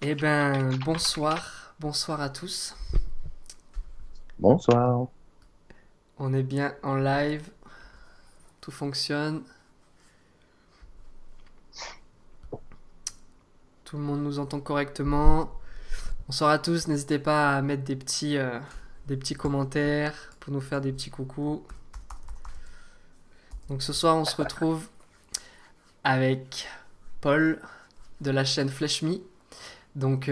Eh ben, bonsoir à tous. Bonsoir. On est bien en live, tout fonctionne, tout le monde nous entend correctement. Bonsoir à tous, n'hésitez pas à mettre des petits commentaires pour nous faire des petits coucous. Donc ce soir, on se retrouve avec Paul de la chaîne Flesh Me. Donc,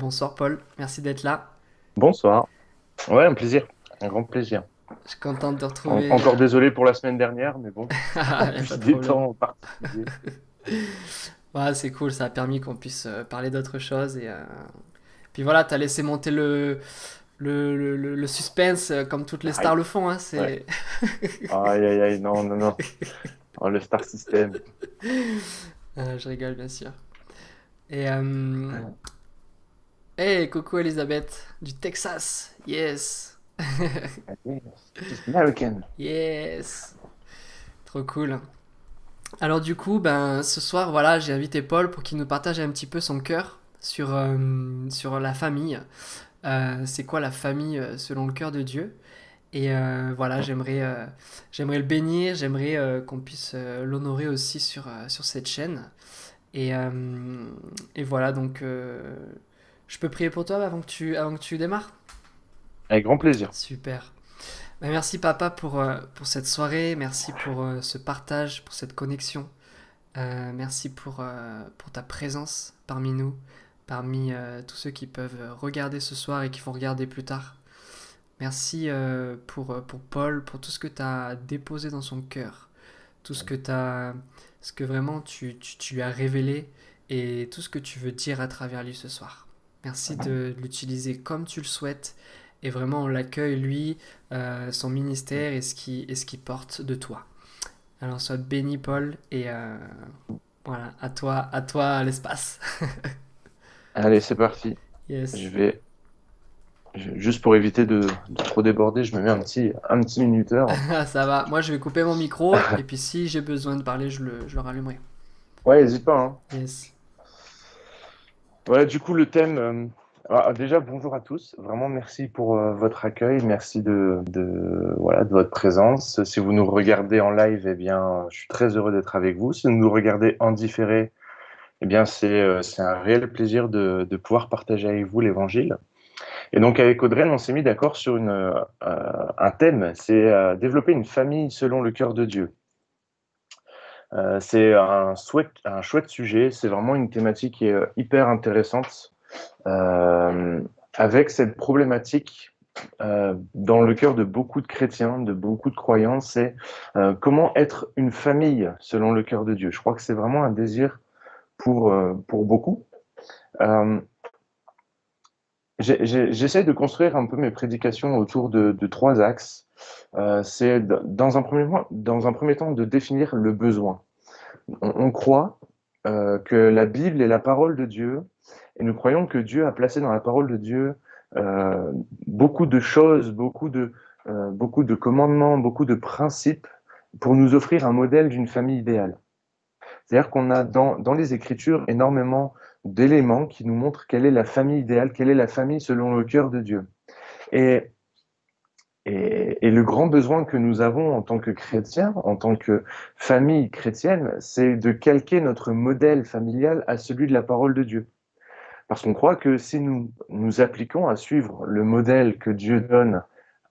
bonsoir Paul, merci d'être là. Bonsoir. Ouais, un plaisir. Un grand plaisir. Je suis content de te retrouver. Encore désolé pour la semaine dernière, mais bon, en Y a pas plus de des problème. temps particuliers. Ouais, c'est cool, ça a permis qu'on puisse parler d'autre chose. Puis voilà, t'as laissé monter le suspense comme toutes les stars Hype. le font. Hein, Ouais. c'est... Aïe, aïe, aïe, non, non, non. Oh, le Star System. Je rigole, bien sûr. Et hey, coucou Elisabeth du Texas. Yes. She's American. Yes. Trop cool. Alors du coup, ben, ce soir, voilà, j'ai invité Paul pour qu'il nous partage un petit peu son cœur sur la famille. C'est quoi la famille selon le cœur de Dieu? Et voilà, j'aimerais le bénir, j'aimerais qu'on puisse l'honorer aussi sur cette chaîne. Et, euh, et voilà, donc je peux prier pour toi avant que tu démarres? Avec grand plaisir. Super. Bah, merci papa pour cette soirée, merci pour ce partage, pour cette connexion. Merci pour ta présence parmi nous, parmi tous ceux qui peuvent regarder ce soir et qui vont regarder plus tard. Merci pour Paul, pour tout ce que tu as déposé dans son cœur, tout ce que vraiment tu lui as révélé et tout ce que tu veux dire à travers lui ce soir. Merci de l'utiliser comme tu le souhaites et vraiment on l'accueille lui, son ministère et ce qu'il porte de toi. Alors sois béni Paul et voilà, à toi l'espace. Allez, c'est parti. Yes. Je vais, juste pour éviter de trop déborder, je me mets un petit minuteur. Ça va, moi je vais couper mon micro et puis si j'ai besoin de parler, je le rallumerai. Ouais, n'hésite pas, hein. Yes. Voilà, du coup, le thème. Déjà, bonjour à tous. Vraiment, merci pour votre accueil. Merci voilà, de votre présence. Si vous nous regardez en live, eh bien, je suis très heureux d'être avec vous. Si vous nous regardez en différé, eh bien, c'est un réel plaisir de pouvoir partager avec vous l'Évangile. Et donc, avec Audrey, on s'est mis d'accord sur un thème. C'est développer une famille selon le cœur de Dieu. C'est un chouette sujet. C'est vraiment une thématique qui est hyper intéressante. Euh, Avec cette problématique dans le cœur de beaucoup de chrétiens, de beaucoup de croyants, c'est comment être une famille selon le cœur de Dieu. Je crois que c'est vraiment un désir pour beaucoup. Euh, J'essaie de construire un peu mes prédications autour de trois axes. C'est dans un premier temps de définir le besoin. On croit que la Bible est la parole de Dieu, et nous croyons que Dieu a placé dans la parole de Dieu euh, beaucoup de choses, beaucoup de commandements, beaucoup de principes pour nous offrir un modèle d'une famille idéale. C'est-à-dire qu'on a dans les Écritures énormément d'éléments qui nous montrent quelle est la famille idéale, quelle est la famille selon le cœur de Dieu. Et et le grand besoin que nous avons en tant que chrétiens, en tant que famille chrétienne, c'est de calquer notre modèle familial à celui de la parole de Dieu. Parce qu'on croit que si nous nous appliquons à suivre le modèle que Dieu donne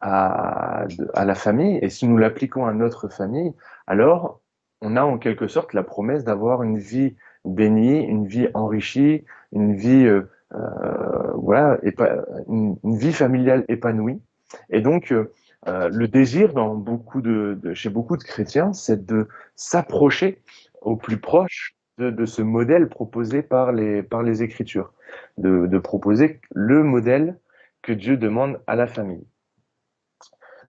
à la famille, et si nous l'appliquons à notre famille, alors on a en quelque sorte la promesse d'avoir une vie bénie, une vie enrichie, une vie, voilà, une vie familiale épanouie. Et donc, le désir chez beaucoup de chrétiens, c'est de s'approcher au plus proche de ce modèle proposé par les Écritures, de proposer le modèle que Dieu demande à la famille.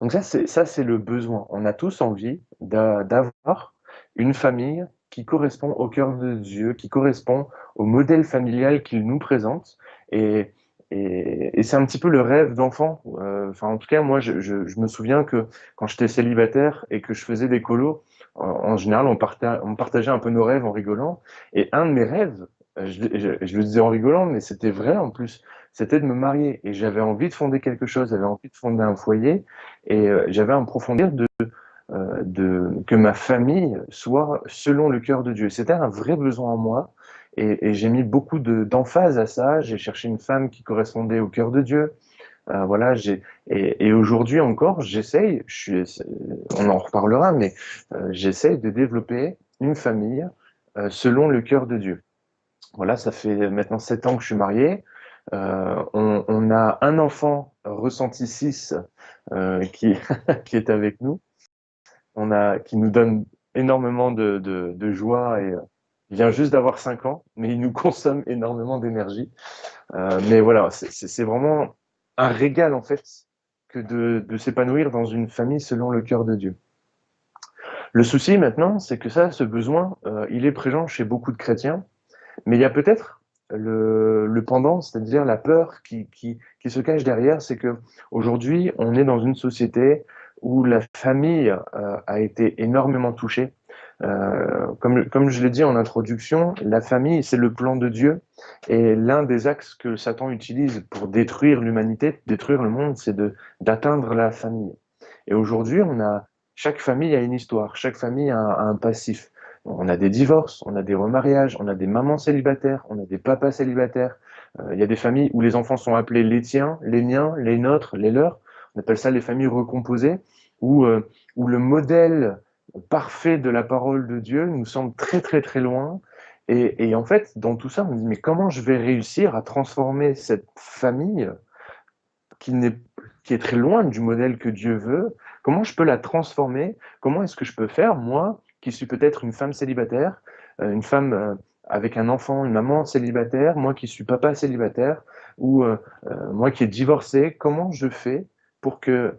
Donc ça, c'est le besoin. On a tous envie d'avoir une famille qui correspond au cœur de Dieu, qui correspond au modèle familial qu'il nous présente. Et, et c'est un petit peu le rêve d'enfant. Enfin, en tout cas, moi, je me souviens que quand j'étais célibataire et que je faisais des colos, en général, on partageait un peu nos rêves en rigolant. Et un de mes rêves, je le disais en rigolant, mais c'était vrai en plus. C'était de me marier et j'avais envie de fonder quelque chose, j'avais envie de fonder un foyer et j'avais un profond désir que ma famille soit selon le cœur de Dieu. C'était un vrai besoin en moi et j'ai mis beaucoup d'emphase à ça. J'ai cherché une femme qui correspondait au cœur de Dieu. Voilà, et aujourd'hui encore, j'essaye, on en reparlera, mais j'essaye de développer une famille selon le cœur de Dieu. Voilà, ça fait maintenant 7 ans que je suis marié. On a un enfant ressenti 6 qui, qui est avec nous. Qui nous donne énormément de joie et il vient juste d'avoir 5 ans, mais il nous consomme énormément d'énergie. Mais voilà, c'est vraiment un régal en fait que de s'épanouir dans une famille selon le cœur de Dieu. Le souci maintenant, c'est que ça, ce besoin, il est présent chez beaucoup de chrétiens, mais il y a peut-être le pendant, c'est-à-dire la peur qui se cache derrière, c'est que aujourd'hui, on est dans une société où la famille a été énormément touchée. Comme je l'ai dit en introduction, la famille, c'est le plan de Dieu. Et l'un des axes que Satan utilise pour détruire l'humanité, détruire le monde, c'est d'atteindre la famille. Et aujourd'hui, chaque famille a une histoire, chaque famille a un passif. On a des divorces, on a des remariages, on a des mamans célibataires, on a des papas célibataires. Il y a des familles où les enfants sont appelés les tiens, les miens, les nôtres, les leurs. On appelle ça les familles recomposées, où le modèle parfait de la parole de Dieu nous semble très très très loin. Et en fait, dans tout ça, on dit, mais comment je vais réussir à transformer cette famille qui, n'est, qui est très loin du modèle que Dieu veut? Comment je peux la transformer? Comment est-ce que je peux faire, moi, qui suis peut-être une femme célibataire, une femme avec un enfant, une maman célibataire, moi qui suis papa célibataire, ou moi qui est divorcé, comment je fais pour que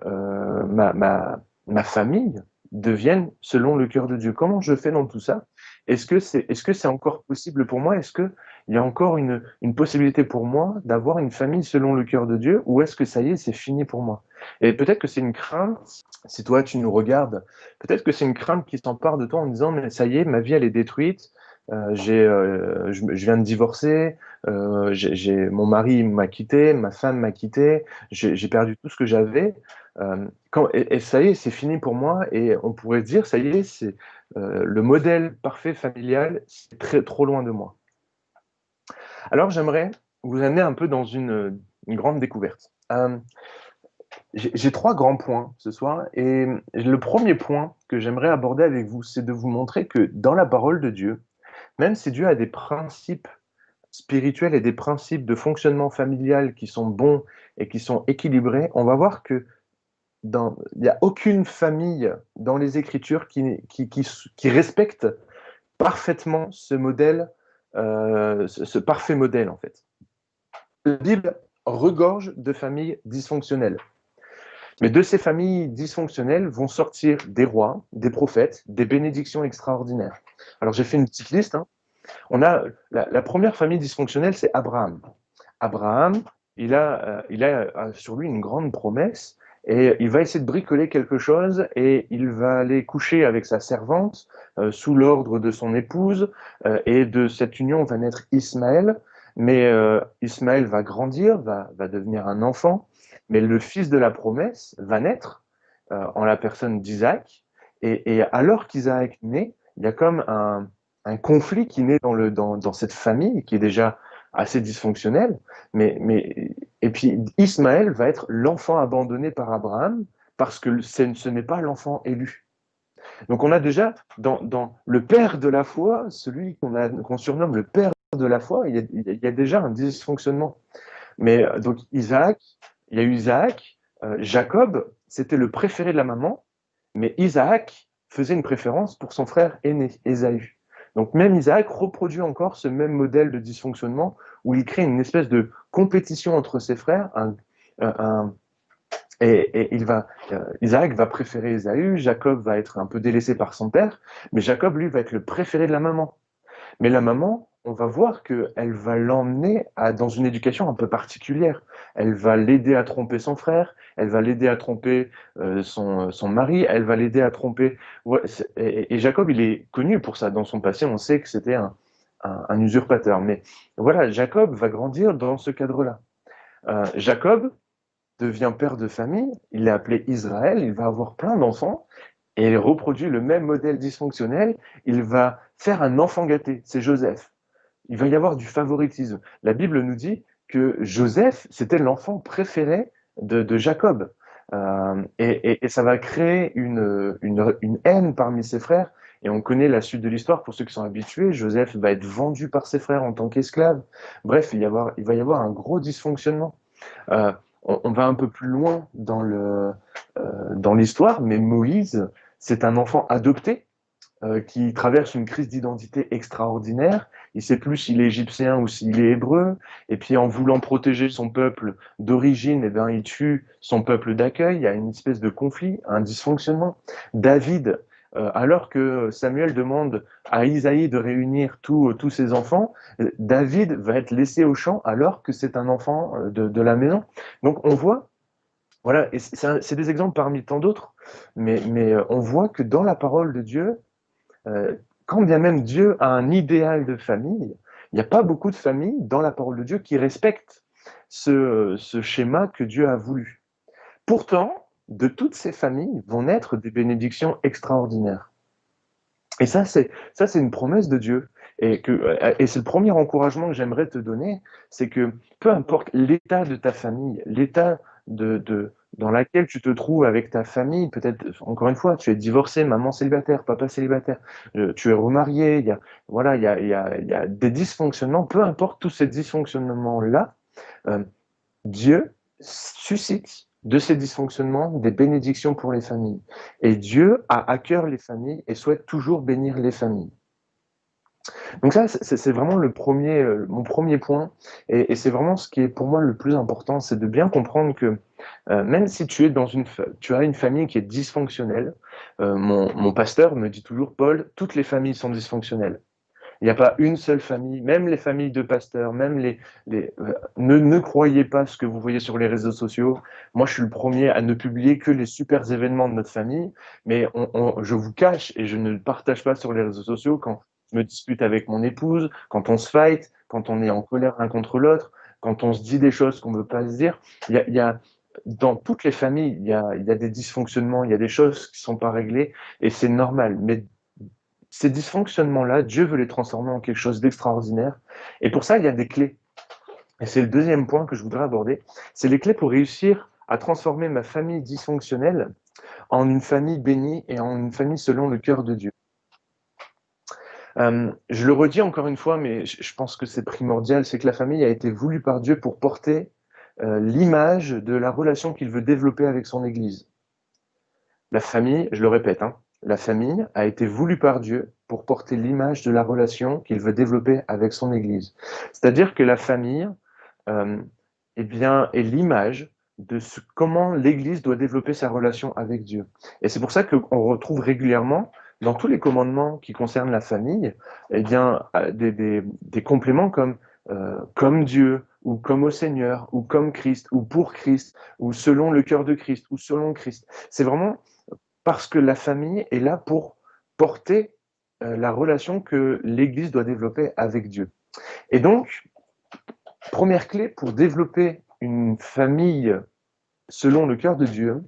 ma famille devienne selon le cœur de Dieu? Comment je fais dans tout ça? Est-ce que c'est encore possible pour moi? Est-ce qu'il y a encore une possibilité pour moi d'avoir une famille selon le cœur de Dieu? Ou est-ce que ça y est, c'est fini pour moi? Et peut-être que c'est une crainte, si toi tu nous regardes, peut-être que c'est une crainte qui s'empare de toi en disant, mais ça y est, ma vie elle est détruite, je viens de divorcer, mon mari m'a quitté, ma femme m'a quitté, j'ai perdu tout ce que j'avais. Et ça y est, c'est fini pour moi. Et on pourrait dire, ça y est, c'est le modèle parfait familial, c'est trop loin de moi. Alors j'aimerais vous amener un peu dans une grande découverte. J'ai 3 grands points ce soir. Et le premier point que j'aimerais aborder avec vous, c'est de vous montrer que dans la parole de Dieu, même si Dieu a des principes spirituels et des principes de fonctionnement familial qui sont bons et qui sont équilibrés, on va voir que il n'y a aucune famille dans les Écritures qui respecte parfaitement ce modèle, ce parfait modèle en fait. La Bible regorge de familles dysfonctionnelles. Mais de ces familles dysfonctionnelles vont sortir des rois, des prophètes, des bénédictions extraordinaires. Alors j'ai fait une petite liste. On a la première famille dysfonctionnelle, c'est Abraham. Abraham, il a sur lui une grande promesse et il va essayer de bricoler quelque chose et il va aller coucher avec sa servante sous l'ordre de son épouse et de cette union va naître Ismaël. Mais Ismaël va grandir, va devenir un enfant, mais le fils de la promesse va naître en la personne d'Isaac. Et alors qu'Isaac naît, il y a comme un conflit qui naît dans cette famille qui est déjà assez dysfonctionnelle. Et puis Ismaël va être l'enfant abandonné par Abraham parce que ce n'est pas l'enfant élu. Donc on a déjà dans le père de la foi, celui qu'on surnomme le père de la foi, il y a déjà un dysfonctionnement. Mais donc Isaac, il y a eu Isaac, Jacob, c'était le préféré de la maman, mais Isaac faisait une préférence pour son frère aîné, Ésaü. Donc même Isaac reproduit encore ce même modèle de dysfonctionnement où il crée une espèce de compétition entre ses frères, et Isaac va préférer Ésaü, Jacob va être un peu délaissé par son père, mais Jacob, lui, va être le préféré de la maman. Mais la maman, on va voir qu'elle va l'emmener dans une éducation un peu particulière. Elle va l'aider à tromper son frère, elle va l'aider à tromper son mari, elle va l'aider à tromper... Ouais, et Jacob, il est connu pour ça. Dans son passé, on sait que c'était un usurpateur. Mais voilà, Jacob va grandir dans ce cadre-là. Jacob devient père de famille, il est appelé Israël, il va avoir plein d'enfants, et il reproduit le même modèle dysfonctionnel, il va faire un enfant gâté, c'est Joseph. Il va y avoir du favoritisme. La Bible nous dit que Joseph, c'était l'enfant préféré de Jacob. Et ça va créer une haine parmi ses frères. Et on connaît la suite de l'histoire pour ceux qui sont habitués. Joseph va être vendu par ses frères en tant qu'esclave. Bref, il va y avoir un gros dysfonctionnement. Euh, on va un peu plus loin dans l'histoire, mais Moïse, c'est un enfant adopté qui traverse une crise d'identité extraordinaire. Il ne sait plus s'il est égyptien ou s'il est hébreu. Et puis, en voulant protéger son peuple d'origine, eh ben, il tue son peuple d'accueil. Il y a une espèce de conflit, un dysfonctionnement. David, alors que Samuel demande à Isaïe de réunir tous ses enfants, David va être laissé au champ alors que c'est un enfant de la maison. Donc, on voit, voilà, et c'est des exemples parmi tant d'autres, mais on voit que dans la parole de Dieu, euh, quand bien même Dieu a un idéal de famille, il n'y a pas beaucoup de familles dans la parole de Dieu qui respectent ce schéma que Dieu a voulu. Pourtant, de toutes ces familles vont naître des bénédictions extraordinaires. Et ça, c'est une promesse de Dieu. Et c'est le premier encouragement que j'aimerais te donner, c'est que peu importe l'état de ta famille, l'état dans laquelle tu te trouves avec ta famille, peut-être, encore une fois, tu es divorcé, maman célibataire, papa célibataire, tu es remarié, voilà, il y a des dysfonctionnements, peu importe tous ces dysfonctionnements-là, euh, Dieu suscite de ces dysfonctionnements des bénédictions pour les familles. Et Dieu a à cœur les familles et souhaite toujours bénir les familles. Donc ça, c'est vraiment mon premier point. Et c'est vraiment ce qui est pour moi le plus important, c'est de bien comprendre que même si tu as une famille qui est dysfonctionnelle, mon pasteur me dit toujours, Paul, toutes les familles sont dysfonctionnelles. Il n'y a pas une seule famille, même les familles de pasteurs, même ne croyez pas ce que vous voyez sur les réseaux sociaux. Moi, je suis le premier à ne publier que les super événements de notre famille, mais je vous cache et je ne le partage pas sur les réseaux sociaux quand je me dispute avec mon épouse, quand on se fight, quand on est en colère l'un contre l'autre, quand on se dit des choses qu'on ne veut pas se dire. Il y a, dans toutes les familles, il y a des dysfonctionnements, il y a des choses qui ne sont pas réglées, et c'est normal. Mais ces dysfonctionnements-là, Dieu veut les transformer en quelque chose d'extraordinaire. Et pour ça, il y a des clés. Et c'est le deuxième point que je voudrais aborder. C'est les clés pour réussir à transformer ma famille dysfonctionnelle en une famille bénie et en une famille selon le cœur de Dieu. Je le redis encore une fois, mais je pense que c'est primordial, c'est que la famille a été voulue par Dieu pour porter l'image de la relation qu'il veut développer avec son Église. La famille, je le répète, hein, la famille a été voulue par Dieu pour porter l'image de la relation qu'il veut développer avec son Église. C'est-à-dire que la famille eh bien, est l'image de comment l'Église doit développer sa relation avec Dieu. Et c'est pour ça qu'on retrouve régulièrement dans tous les commandements qui concernent la famille, eh bien, des compléments comme Dieu, ou comme au Seigneur, ou comme Christ, ou pour Christ, ou selon le cœur de Christ, ou selon Christ. C'est vraiment parce que la famille est là pour porter la relation que l'Église doit développer avec Dieu. Et donc, première clé pour développer une famille selon le cœur de Dieu,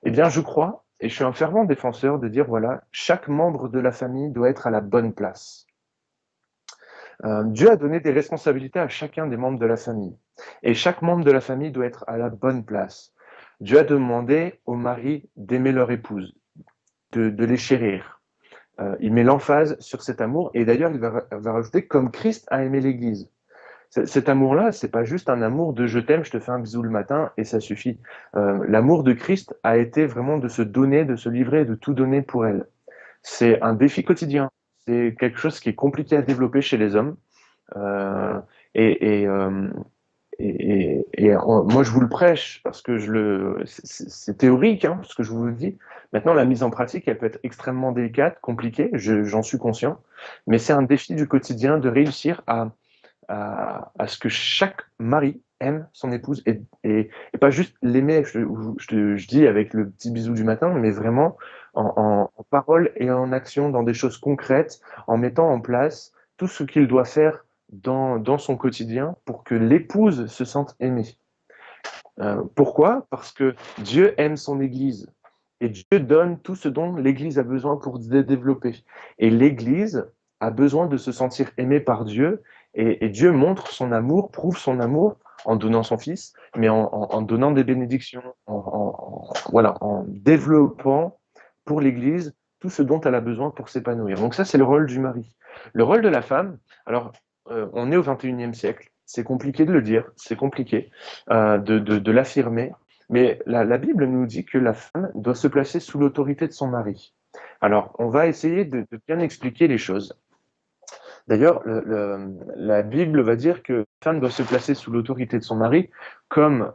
eh bien, je crois, et je suis un fervent défenseur de dire, voilà, chaque membre de la famille doit être à la bonne place. Dieu a donné des responsabilités à chacun des membres de la famille. Et chaque membre de la famille doit être à la bonne place. Dieu a demandé aux maris d'aimer leur épouse, de les chérir. Il met l'emphase sur cet amour, et d'ailleurs, il va rajouter comme Christ a aimé l'Église. Cet amour-là, c'est pas juste un amour de je t'aime, je te fais un bisou le matin et ça suffit. L'amour de Christ a été vraiment de se donner, de se livrer, de tout donner pour elle. C'est un défi quotidien. C'est quelque chose qui est compliqué à développer chez les hommes. Euh, et, et, euh, moi, je vous le prêche parce que c'est théorique, hein, ce que je vous le dis. Maintenant, la mise en pratique, elle peut être extrêmement délicate, compliquée, j'en suis conscient. Mais c'est un défi du quotidien de réussir à ce que chaque mari aime son épouse et pas juste l'aimer, je dis avec le petit bisou du matin, mais vraiment en parole et en action, dans des choses concrètes, en mettant en place tout ce qu'il doit faire dans son quotidien pour que l'épouse se sente aimée. Pourquoi? Parce que Dieu aime son Église et Dieu donne tout ce dont l'Église a besoin pour se développer. Et l'Église a besoin de se sentir aimée par Dieu et Dieu montre son amour, prouve son amour en donnant son Fils, mais en donnant des bénédictions, voilà, en développant pour l'Église tout ce dont elle a besoin pour s'épanouir. Donc ça, c'est le rôle du mari. Le rôle de la femme, alors on est au 21e siècle, c'est compliqué de le dire, c'est compliqué de l'affirmer, mais la Bible nous dit que la femme doit se placer sous l'autorité de son mari. Alors, on va essayer de bien expliquer les choses. D'ailleurs, la Bible va dire que la femme doit se placer sous l'autorité de son mari comme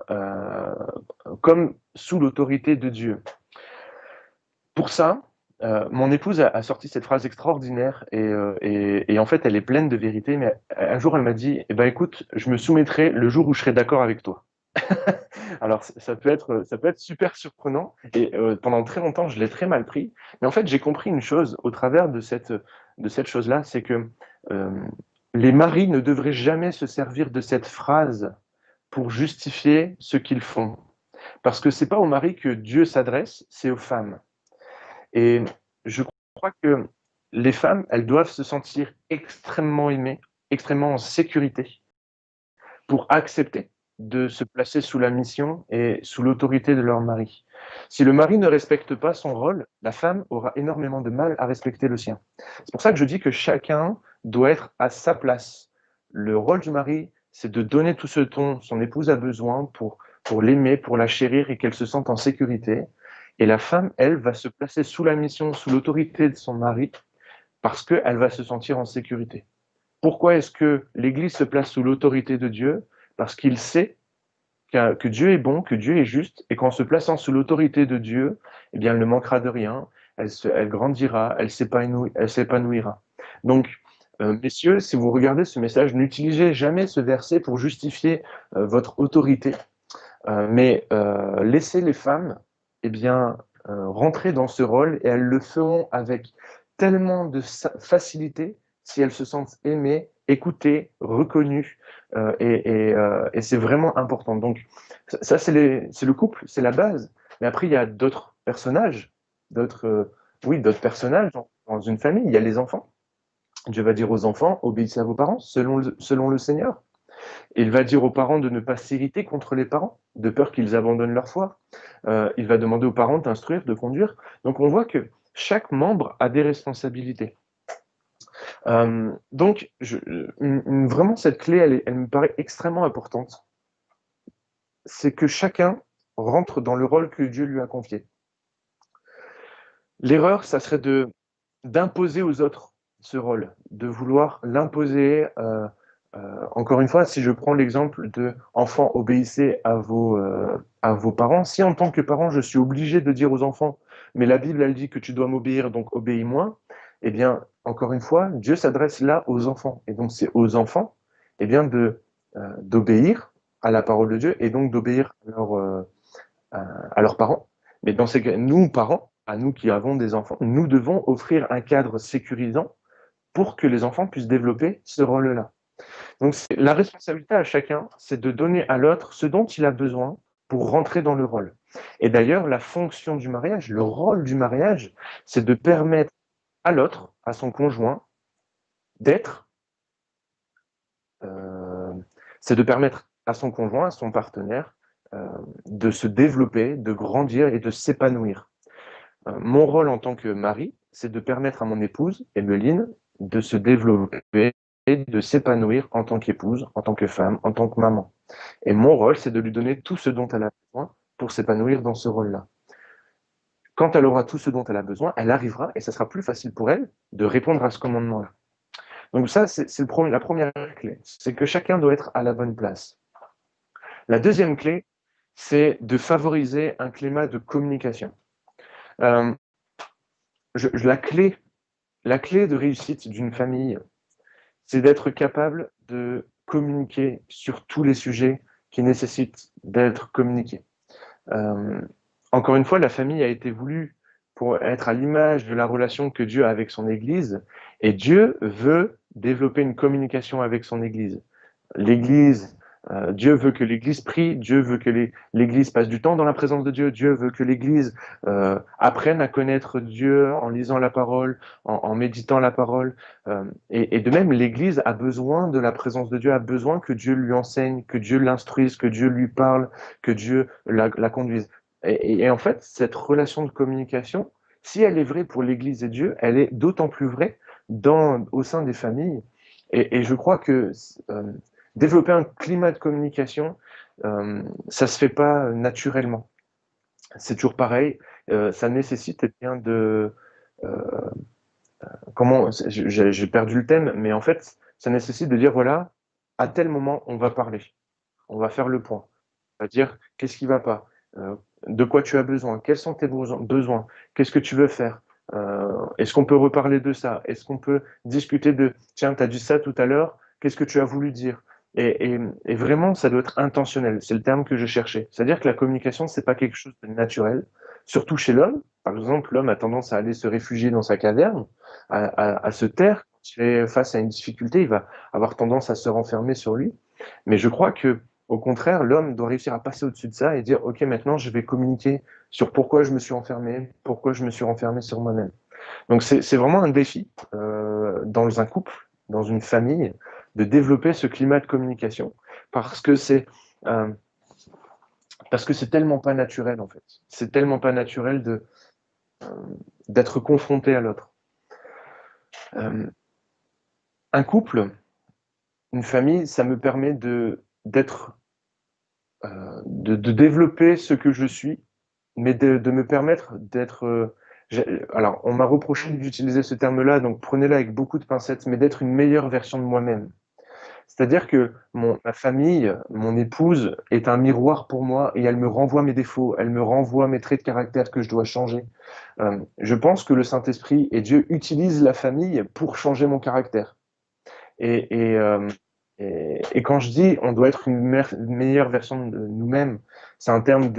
sous l'autorité de Dieu. Pour ça, mon épouse a sorti cette phrase extraordinaire et en fait, elle est pleine de vérité, mais un jour, elle m'a dit, eh ben, écoute, je me soumettrai le jour où je serai d'accord avec toi. Alors, ça peut être super surprenant et pendant très longtemps, je l'ai très mal pris. Mais en fait, j'ai compris une chose au travers de cette chose-là, c'est que euh, les maris ne devraient jamais se servir de cette phrase pour justifier ce qu'ils font. Parce que c'est pas aux maris que Dieu s'adresse, c'est aux femmes. Et je crois que les femmes, elles doivent se sentir extrêmement aimées, extrêmement en sécurité pour accepter de se placer sous la mission et sous l'autorité de leur mari. Si le mari ne respecte pas son rôle, la femme aura énormément de mal à respecter le sien. C'est pour ça que je dis que chacun doit être à sa place. Le rôle du mari, c'est de donner tout ce dont son épouse a besoin pour l'aimer, pour la chérir et qu'elle se sente en sécurité. Et la femme, elle, va se placer sous la mission, sous l'autorité de son mari, parce qu'elle va se sentir en sécurité. Pourquoi est-ce que l'Église se place sous l'autorité de Dieu? Parce qu'il sait que Dieu est bon, que Dieu est juste, et qu'en se plaçant sous l'autorité de Dieu, eh bien, elle ne manquera de rien, elle grandira, elle s'épanouira. Donc, messieurs, si vous regardez ce message, n'utilisez jamais ce verset pour justifier votre autorité, mais laissez les femmes eh bien, rentrer dans ce rôle, et elles le feront avec tellement de facilité si elles se sentent aimées, écoutées, reconnues, et c'est vraiment important. Donc ça, c'est le couple, c'est la base. Mais après, il y a d'autres personnages, d'autres personnages dans une famille. Il y a les enfants. Dieu va dire aux enfants, obéissez à vos parents selon le Seigneur. Il va dire aux parents de ne pas s'irriter contre les parents, de peur qu'ils abandonnent leur foi. Il va demander aux parents d'instruire, de conduire. Donc on voit que chaque membre a des responsabilités. Donc vraiment cette clé, elle me paraît extrêmement importante. C'est que chacun rentre dans le rôle que Dieu lui a confié. L'erreur, ça serait d'imposer aux autres ce rôle, de vouloir l'imposer. Encore une fois, si je prends l'exemple de enfants, obéissez à vos parents. Si en tant que parent, je suis obligé de dire aux enfants, mais la Bible, elle dit que tu dois m'obéir, donc obéis-moi, eh bien, encore une fois, Dieu s'adresse là aux enfants. Et donc, c'est aux enfants eh bien, d'obéir à la parole de Dieu et donc d'obéir à leurs parents. Mais dans ces cas, nous, parents, à nous qui avons des enfants, nous devons offrir un cadre sécurisant pour que les enfants puissent développer ce rôle-là. Donc la responsabilité à chacun, c'est de donner à l'autre ce dont il a besoin pour rentrer dans le rôle. Et d'ailleurs, la fonction du mariage, le rôle du mariage, c'est de permettre à l'autre, à son conjoint, d'être, euh, c'est de permettre à son conjoint, à son partenaire, de se développer, de grandir et de s'épanouir. Mon rôle en tant que mari, c'est de permettre à mon épouse, Emeline, de se développer et de s'épanouir en tant qu'épouse, en tant que femme, en tant que maman. Et mon rôle, c'est de lui donner tout ce dont elle a besoin pour s'épanouir dans ce rôle-là. Quand elle aura tout ce dont elle a besoin, elle arrivera et ça sera plus facile pour elle de répondre à ce commandement-là. Donc ça, c'est la première clé, c'est que chacun doit être à la bonne place. La deuxième clé, c'est de favoriser un climat de communication. Euh, la clé de réussite d'une famille, c'est d'être capable de communiquer sur tous les sujets qui nécessitent d'être communiqués. Encore une fois, la famille a été voulue pour être à l'image de la relation que Dieu a avec son Église, et Dieu veut développer une communication avec son Église. L'Église, Dieu veut que l'Église prie, Dieu veut que l'Église passe du temps dans la présence de Dieu, Dieu veut que l'Église apprenne à connaître Dieu en lisant la parole, en méditant la parole. Et de même, l'Église a besoin de la présence de Dieu, a besoin que Dieu lui enseigne, que Dieu l'instruise, que Dieu lui parle, que Dieu la conduise. Et en fait, cette relation de communication, si elle est vraie pour l'Église et Dieu, elle est d'autant plus vraie au sein des familles. Et je crois que développer un climat de communication, ça se fait pas naturellement. C'est toujours pareil. Ça nécessite eh bien de comment j'ai perdu le thème, mais en fait, ça nécessite de dire voilà, à tel moment on va parler, on va faire le point, on va dire qu'est-ce qui va pas, de quoi tu as besoin, quels sont tes besoins, qu'est-ce que tu veux faire, est-ce qu'on peut reparler de ça, est-ce qu'on peut discuter de tiens, tu as dit ça tout à l'heure, qu'est-ce que tu as voulu dire? Et vraiment, ça doit être intentionnel. C'est le terme que je cherchais. C'est-à-dire que la communication, c'est pas quelque chose de naturel, surtout chez l'homme. Par exemple, l'homme a tendance à aller se réfugier dans sa caverne, à se taire. Quand il est face à une difficulté, il va avoir tendance à se renfermer sur lui. Mais je crois que, au contraire, l'homme doit réussir à passer au-dessus de ça et dire, OK, maintenant, je vais communiquer sur pourquoi je me suis enfermé, pourquoi je me suis renfermé sur moi-même. Donc, c'est vraiment un défi dans un couple, dans une famille, de développer ce climat de communication parce que euh, c'est tellement pas naturel en fait. C'est tellement pas naturel d'être confronté à l'autre. Un couple, une famille, ça me permet de développer ce que je suis, mais de me permettre d'être. Alors, on m'a reproché d'utiliser ce terme-là, donc prenez-le avec beaucoup de pincettes, mais d'être une meilleure version de moi-même. C'est-à-dire que ma famille, mon épouse, est un miroir pour moi et elle me renvoie mes défauts, elle me renvoie mes traits de caractère que je dois changer. Je pense que le Saint-Esprit et Dieu utilisent la famille pour changer mon caractère. Et, et, euh, et quand je dis on doit être une meilleure version de nous-mêmes, c'est un terme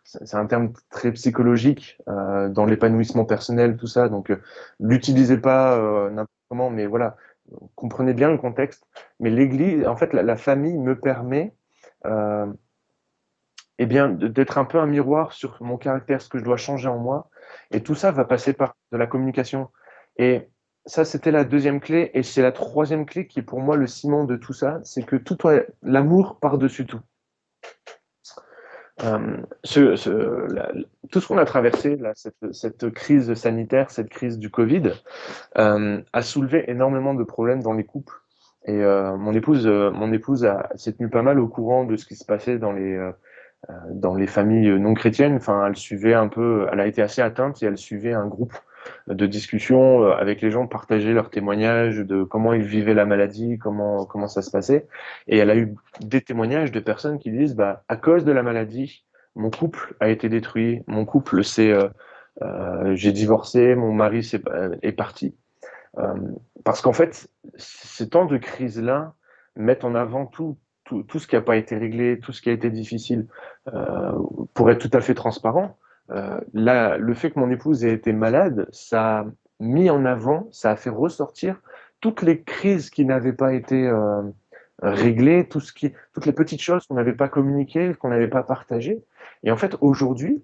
c'est un terme très psychologique dans l'épanouissement personnel, tout ça. Donc, l'utilisez pas n'importe comment, mais voilà, comprenez bien le contexte. Mais l'Église, en fait, la famille me permet, euh, eh bien, d'être un peu un miroir sur mon caractère, ce que je dois changer en moi. Et tout ça va passer par de la communication. Et ça, c'était la deuxième clé. Et c'est la troisième clé qui est pour moi le ciment de tout ça, c'est que l'amour par-dessus tout. Euh, tout ce qu'on a traversé, là, cette crise sanitaire, cette crise du Covid, a soulevé énormément de problèmes dans les couples. Et mon épouse s'est tenue pas mal au courant de ce qui se passait dans les familles non chrétiennes. Enfin, elle suivait un peu, elle a été assez atteinte et elle suivait un groupe de discussion avec les gens, partager leurs témoignages de comment ils vivaient la maladie, comment ça se passait. Et elle a eu des témoignages de personnes qui disent, bah, à cause de la maladie, mon couple a été détruit, mon couple j'ai divorcé, mon mari est parti. Euh, Parce qu'en fait, ces temps de crise-là mettent en avant tout ce qui n'a pas été réglé, tout ce qui a été difficile. Euh, pour être tout à fait transparent, là, le fait que mon épouse ait été malade, ça a mis en avant, ça a fait ressortir toutes les crises qui n'avaient pas été réglées, toutes les petites choses qu'on n'avait pas communiquées, qu'on n'avait pas partagées. Et en fait, aujourd'hui,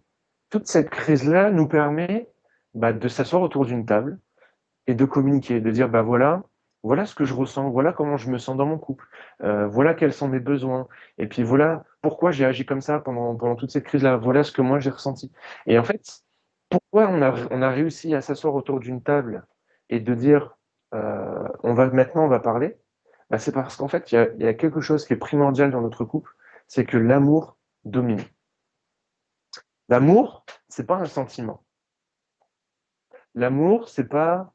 toute cette crise-là nous permet bah, de s'asseoir autour d'une table et de communiquer, de dire bah voilà ce que je ressens, voilà comment je me sens dans mon couple, voilà quels sont mes besoins, et puis voilà pourquoi j'ai agi comme ça pendant toute cette crise-là, voilà ce que moi j'ai ressenti. Et en fait, pourquoi on a réussi à s'asseoir autour d'une table et de dire on va parler, bah, c'est parce qu'en fait il y a quelque chose qui est primordial dans notre couple, c'est que l'amour domine. L'amour, c'est pas un sentiment. L'amour, c'est pas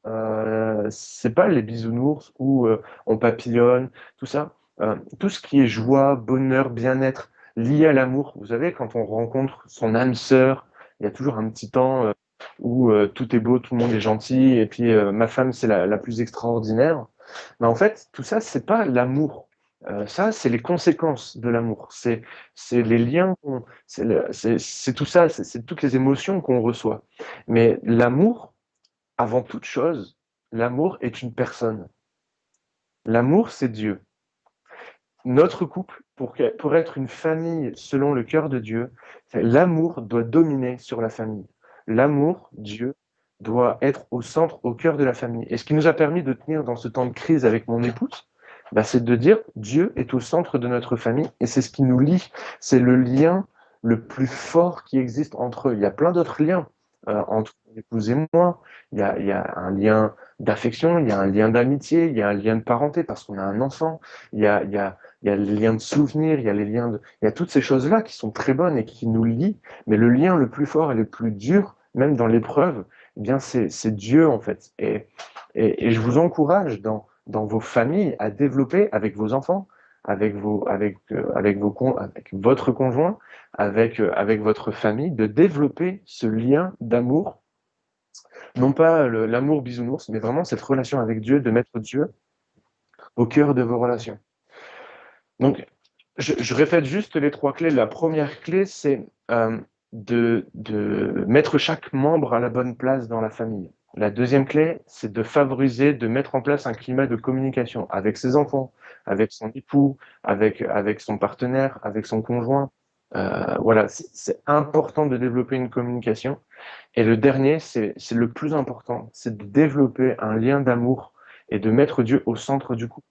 les bisounours où on papillonne, tout ça. Tout ce qui est joie, bonheur, bien-être lié à l'amour. Vous savez, quand on rencontre son âme sœur, il y a toujours un petit temps où tout est beau, tout le monde est gentil, et puis ma femme, c'est la plus extraordinaire. Mais en fait, tout ça, c'est pas l'amour. Ça, c'est les conséquences de l'amour. C'est les liens c'est tout ça, c'est toutes les émotions qu'on reçoit. Mais l'amour, avant toute chose, l'amour est une personne. L'amour, c'est Dieu. Notre couple, pour être une famille selon le cœur de Dieu, l'amour doit dominer sur la famille. L'amour, Dieu, doit être au centre, au cœur de la famille. Et ce qui nous a permis de tenir dans ce temps de crise avec mon épouse, bah, c'est de dire Dieu est au centre de notre famille et c'est ce qui nous lie. C'est le lien le plus fort qui existe entre eux. Il y a plein d'autres liens entre mon épouse et moi. Il y a un lien d'affection, il y a un lien d'amitié, il y a un lien de parenté parce qu'on a un enfant. Il y a les liens de souvenirs, il y a toutes ces choses-là qui sont très bonnes et qui nous lient, mais le lien le plus fort et le plus dur, même dans l'épreuve, eh bien c'est Dieu en fait. Et je vous encourage dans vos familles à développer avec vos enfants, avec votre conjoint, avec votre famille, de développer ce lien d'amour, non pas l'amour bisounours, mais vraiment cette relation avec Dieu, de mettre Dieu au cœur de vos relations. Donc, je répète juste les trois clés. La première clé, c'est de mettre chaque membre à la bonne place dans la famille. La deuxième clé, c'est de favoriser, de mettre en place un climat de communication avec ses enfants, avec son époux, avec son partenaire, avec son conjoint. Voilà, c'est important de développer une communication. Et le dernier, c'est le plus important, c'est de développer un lien d'amour et de mettre Dieu au centre du couple.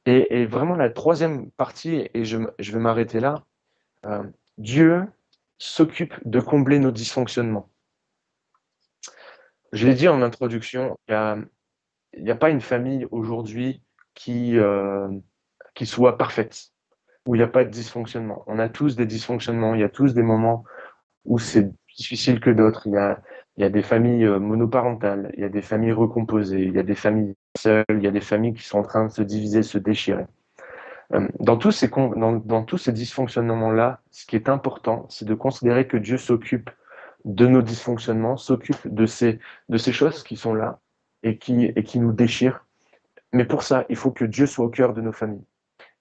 Et vraiment la troisième partie, et je vais m'arrêter là, euh, Dieu s'occupe de combler nos dysfonctionnements. Je l'ai dit en introduction, il y a pas une famille aujourd'hui qui soit parfaite, où il n'y a pas de dysfonctionnement. On a tous des dysfonctionnements, il y a tous des moments où c'est plus difficile que d'autres. Il y a des familles monoparentales, il y a des familles recomposées, il y a des familles seules, il y a des familles qui sont en train de se diviser, se déchirer. Dans tous ces dysfonctionnements-là, ce qui est important, c'est de considérer que Dieu s'occupe de nos dysfonctionnements, s'occupe de ces choses qui sont là et qui nous déchirent. Mais pour ça, il faut que Dieu soit au cœur de nos familles.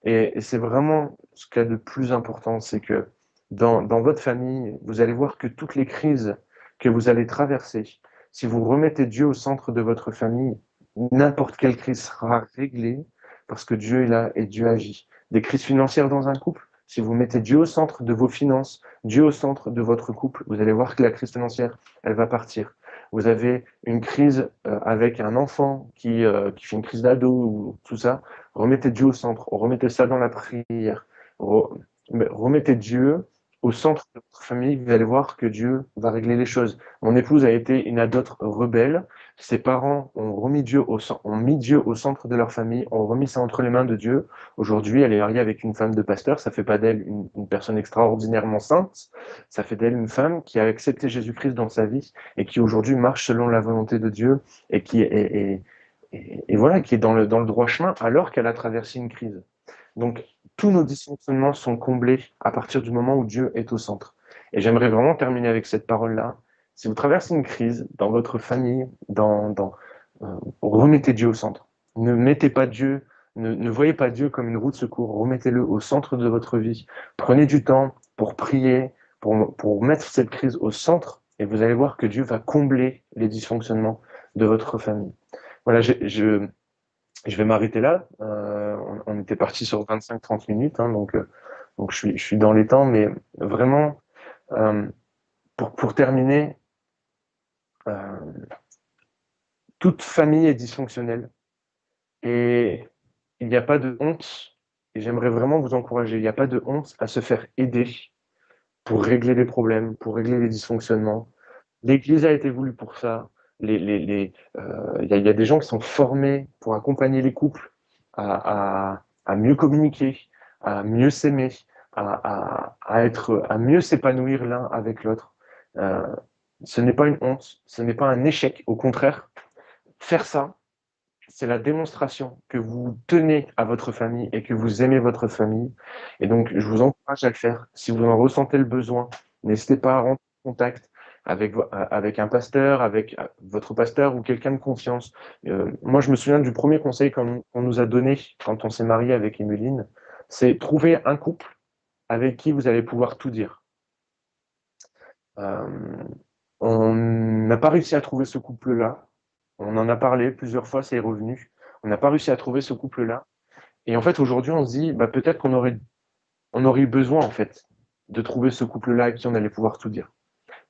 Et c'est vraiment ce qu'il y a de plus important, c'est que dans votre famille, vous allez voir que toutes les crises que vous allez traverser, si vous remettez Dieu au centre de votre famille, n'importe quelle crise sera réglée parce que Dieu est là et Dieu agit. Des crises financières dans un couple, si vous mettez Dieu au centre de vos finances, Dieu au centre de votre couple, vous allez voir que la crise financière, elle va partir. Vous avez une crise avec un enfant qui fait une crise d'ado ou tout ça, remettez Dieu au centre, remettez ça dans la prière, remettez Dieu au centre de votre famille, vous allez voir que Dieu va régler les choses. Mon épouse a été une adote rebelle, ses parents ont mis Dieu au centre de leur famille, ont remis ça entre les mains de Dieu. Aujourd'hui, elle est mariée avec une femme de pasteur, ça fait pas d'elle une personne extraordinairement sainte, ça fait d'elle une femme qui a accepté Jésus-Christ dans sa vie et qui aujourd'hui marche selon la volonté de Dieu et et voilà, qui est dans le droit chemin alors qu'elle a traversé une crise. Donc, tous nos dysfonctionnements sont comblés à partir du moment où Dieu est au centre. Et j'aimerais vraiment terminer avec cette parole-là. Si vous traversez une crise dans votre famille, remettez Dieu au centre. Ne mettez pas Dieu, ne voyez pas Dieu comme une roue de secours. Remettez-le au centre de votre vie. Prenez du temps pour prier, pour mettre cette crise au centre, et vous allez voir que Dieu va combler les dysfonctionnements de votre famille. Voilà, je vais m'arrêter là. On était parti sur 25-30 minutes, hein, donc je suis dans les temps, mais vraiment, euh, pour terminer, euh, toute famille est dysfonctionnelle et il n'y a pas de honte, et j'aimerais vraiment vous encourager, il n'y a pas de honte à se faire aider pour régler les problèmes, pour régler les dysfonctionnements. L'Église a été voulue pour ça. Il y a des gens qui sont formés pour accompagner les couples à mieux communiquer, à mieux s'aimer, à mieux s'épanouir l'un avec l'autre. Euh, Ce n'est pas une honte, ce n'est pas un échec. Au contraire, faire ça, c'est la démonstration que vous tenez à votre famille et que vous aimez votre famille. Et donc, je vous encourage à le faire. Si vous en ressentez le besoin, n'hésitez pas à rentrer en contact. avec un pasteur, avec votre pasteur ou quelqu'un de confiance. Moi, je me souviens du premier conseil qu'on nous a donné quand on s'est marié avec Emeline, c'est trouver un couple avec qui vous allez pouvoir tout dire. Euh, on n'a pas réussi à trouver ce couple-là. On en a parlé plusieurs fois, c'est revenu. On n'a pas réussi à trouver ce couple-là. Et en fait, aujourd'hui, on se dit, bah, peut-être qu'on aurait eu besoin, en fait, de trouver ce couple-là à qui on allait pouvoir tout dire.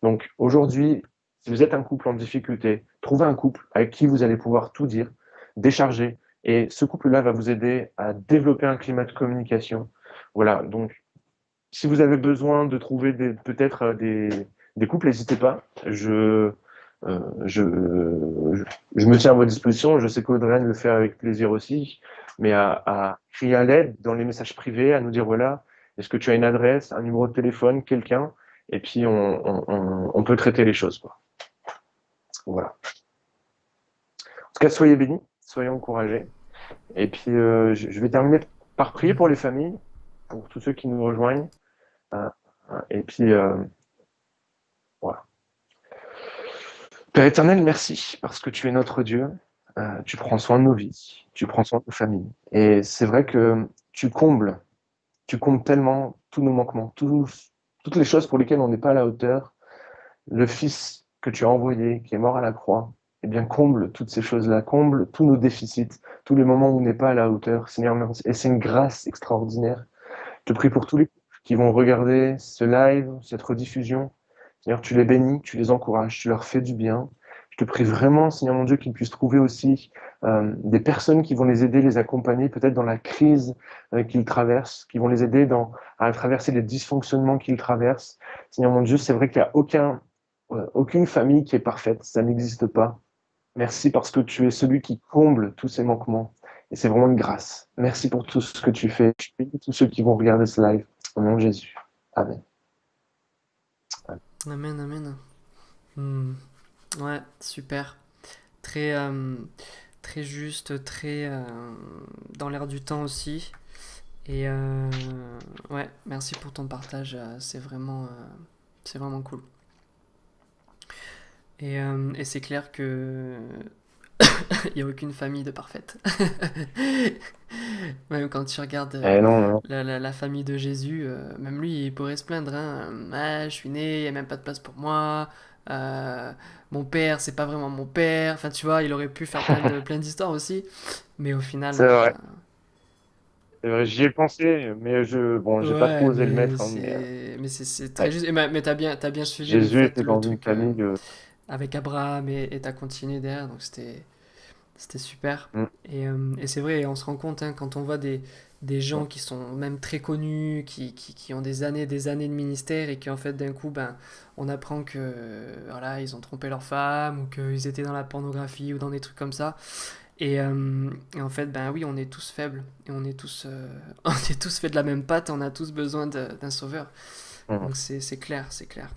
Donc, aujourd'hui, si vous êtes un couple en difficulté, trouvez un couple avec qui vous allez pouvoir tout dire, décharger. Et ce couple-là va vous aider à développer un climat de communication. Voilà. Donc, si vous avez besoin de trouver peut-être des couples, n'hésitez pas. Euh, je, je me tiens à votre disposition. Je sais qu'Audrey le fait avec plaisir aussi, mais à crier à l'aide dans les messages privés, à nous dire voilà, est-ce que tu as une adresse, un numéro de téléphone, quelqu'un, et puis on peut traiter les choses, quoi. Voilà. En tout cas, soyez bénis, soyez encouragés. Et puis, je vais terminer par prier pour les familles, pour tous ceux qui nous rejoignent. Euh, et puis, voilà. Père éternel, merci parce que tu es notre Dieu. Tu prends soin de nos vies, tu prends soin de nos familles. Et c'est vrai que tu combles tellement tous nos manquements, toutes les choses pour lesquelles on n'est pas à la hauteur. Le Fils que tu as envoyé, qui est mort à la croix, eh bien, comble toutes ces choses-là, comble tous nos déficits, tous les moments où on n'est pas à la hauteur. Seigneur, merci. Et c'est une grâce extraordinaire. Je te prie pour tous les qui vont regarder ce live, cette rediffusion. Seigneur, tu les bénis, tu les encourages, tu leur fais du bien. Je te prie vraiment, Seigneur mon Dieu, qu'ils puissent trouver aussi des personnes qui vont les aider, les accompagner, peut-être dans la crise qu'ils traversent, qui vont les aider à traverser les dysfonctionnements qu'ils traversent. Seigneur mon Dieu, c'est vrai qu'il n'y a aucune famille qui est parfaite, ça n'existe pas. Merci parce que tu es celui qui comble tous ces manquements. Et c'est vraiment une grâce. Merci pour tout ce que tu fais. Je bénis tous ceux qui vont regarder ce live. Au nom de Jésus. Amen. Amen, amen. Hmm. Ouais, super. Très, très juste, très dans l'air du temps aussi. Et ouais, merci pour ton partage. C'est vraiment cool. Et c'est clair que il n'y a aucune famille de parfaite. Même quand tu regardes Non, non. la famille de Jésus, même lui, il pourrait se plaindre. Hein. Ah, je suis né, il n'y a même pas de place pour moi. Mon père, c'est pas vraiment mon père. Enfin, tu vois, il aurait pu faire plein d'histoires aussi. Mais au final, C'est vrai. C'est vrai, j'y ai pensé, mais bon, j'ai pas trop ouais, osé le mettre, hein, mais c'est très ouais. juste. Mais t'as bien suivi Jésus était le dans une truc famille. avec Abraham et t'as continué derrière. Donc c'était super. Mm, Et c'est vrai, on se rend compte hein, quand on voit des gens qui sont même très connus, qui ont des années de ministère et qui en fait d'un coup, ben, on apprend que voilà, ils ont trompé leur femme ou qu'ils étaient dans la pornographie ou dans des trucs comme ça. Et en fait, ben oui, on est tous faibles et on est tous, on est tous faits de la même pâte, on a tous besoin d'un sauveur. mm. Donc c'est clair, c'est clair.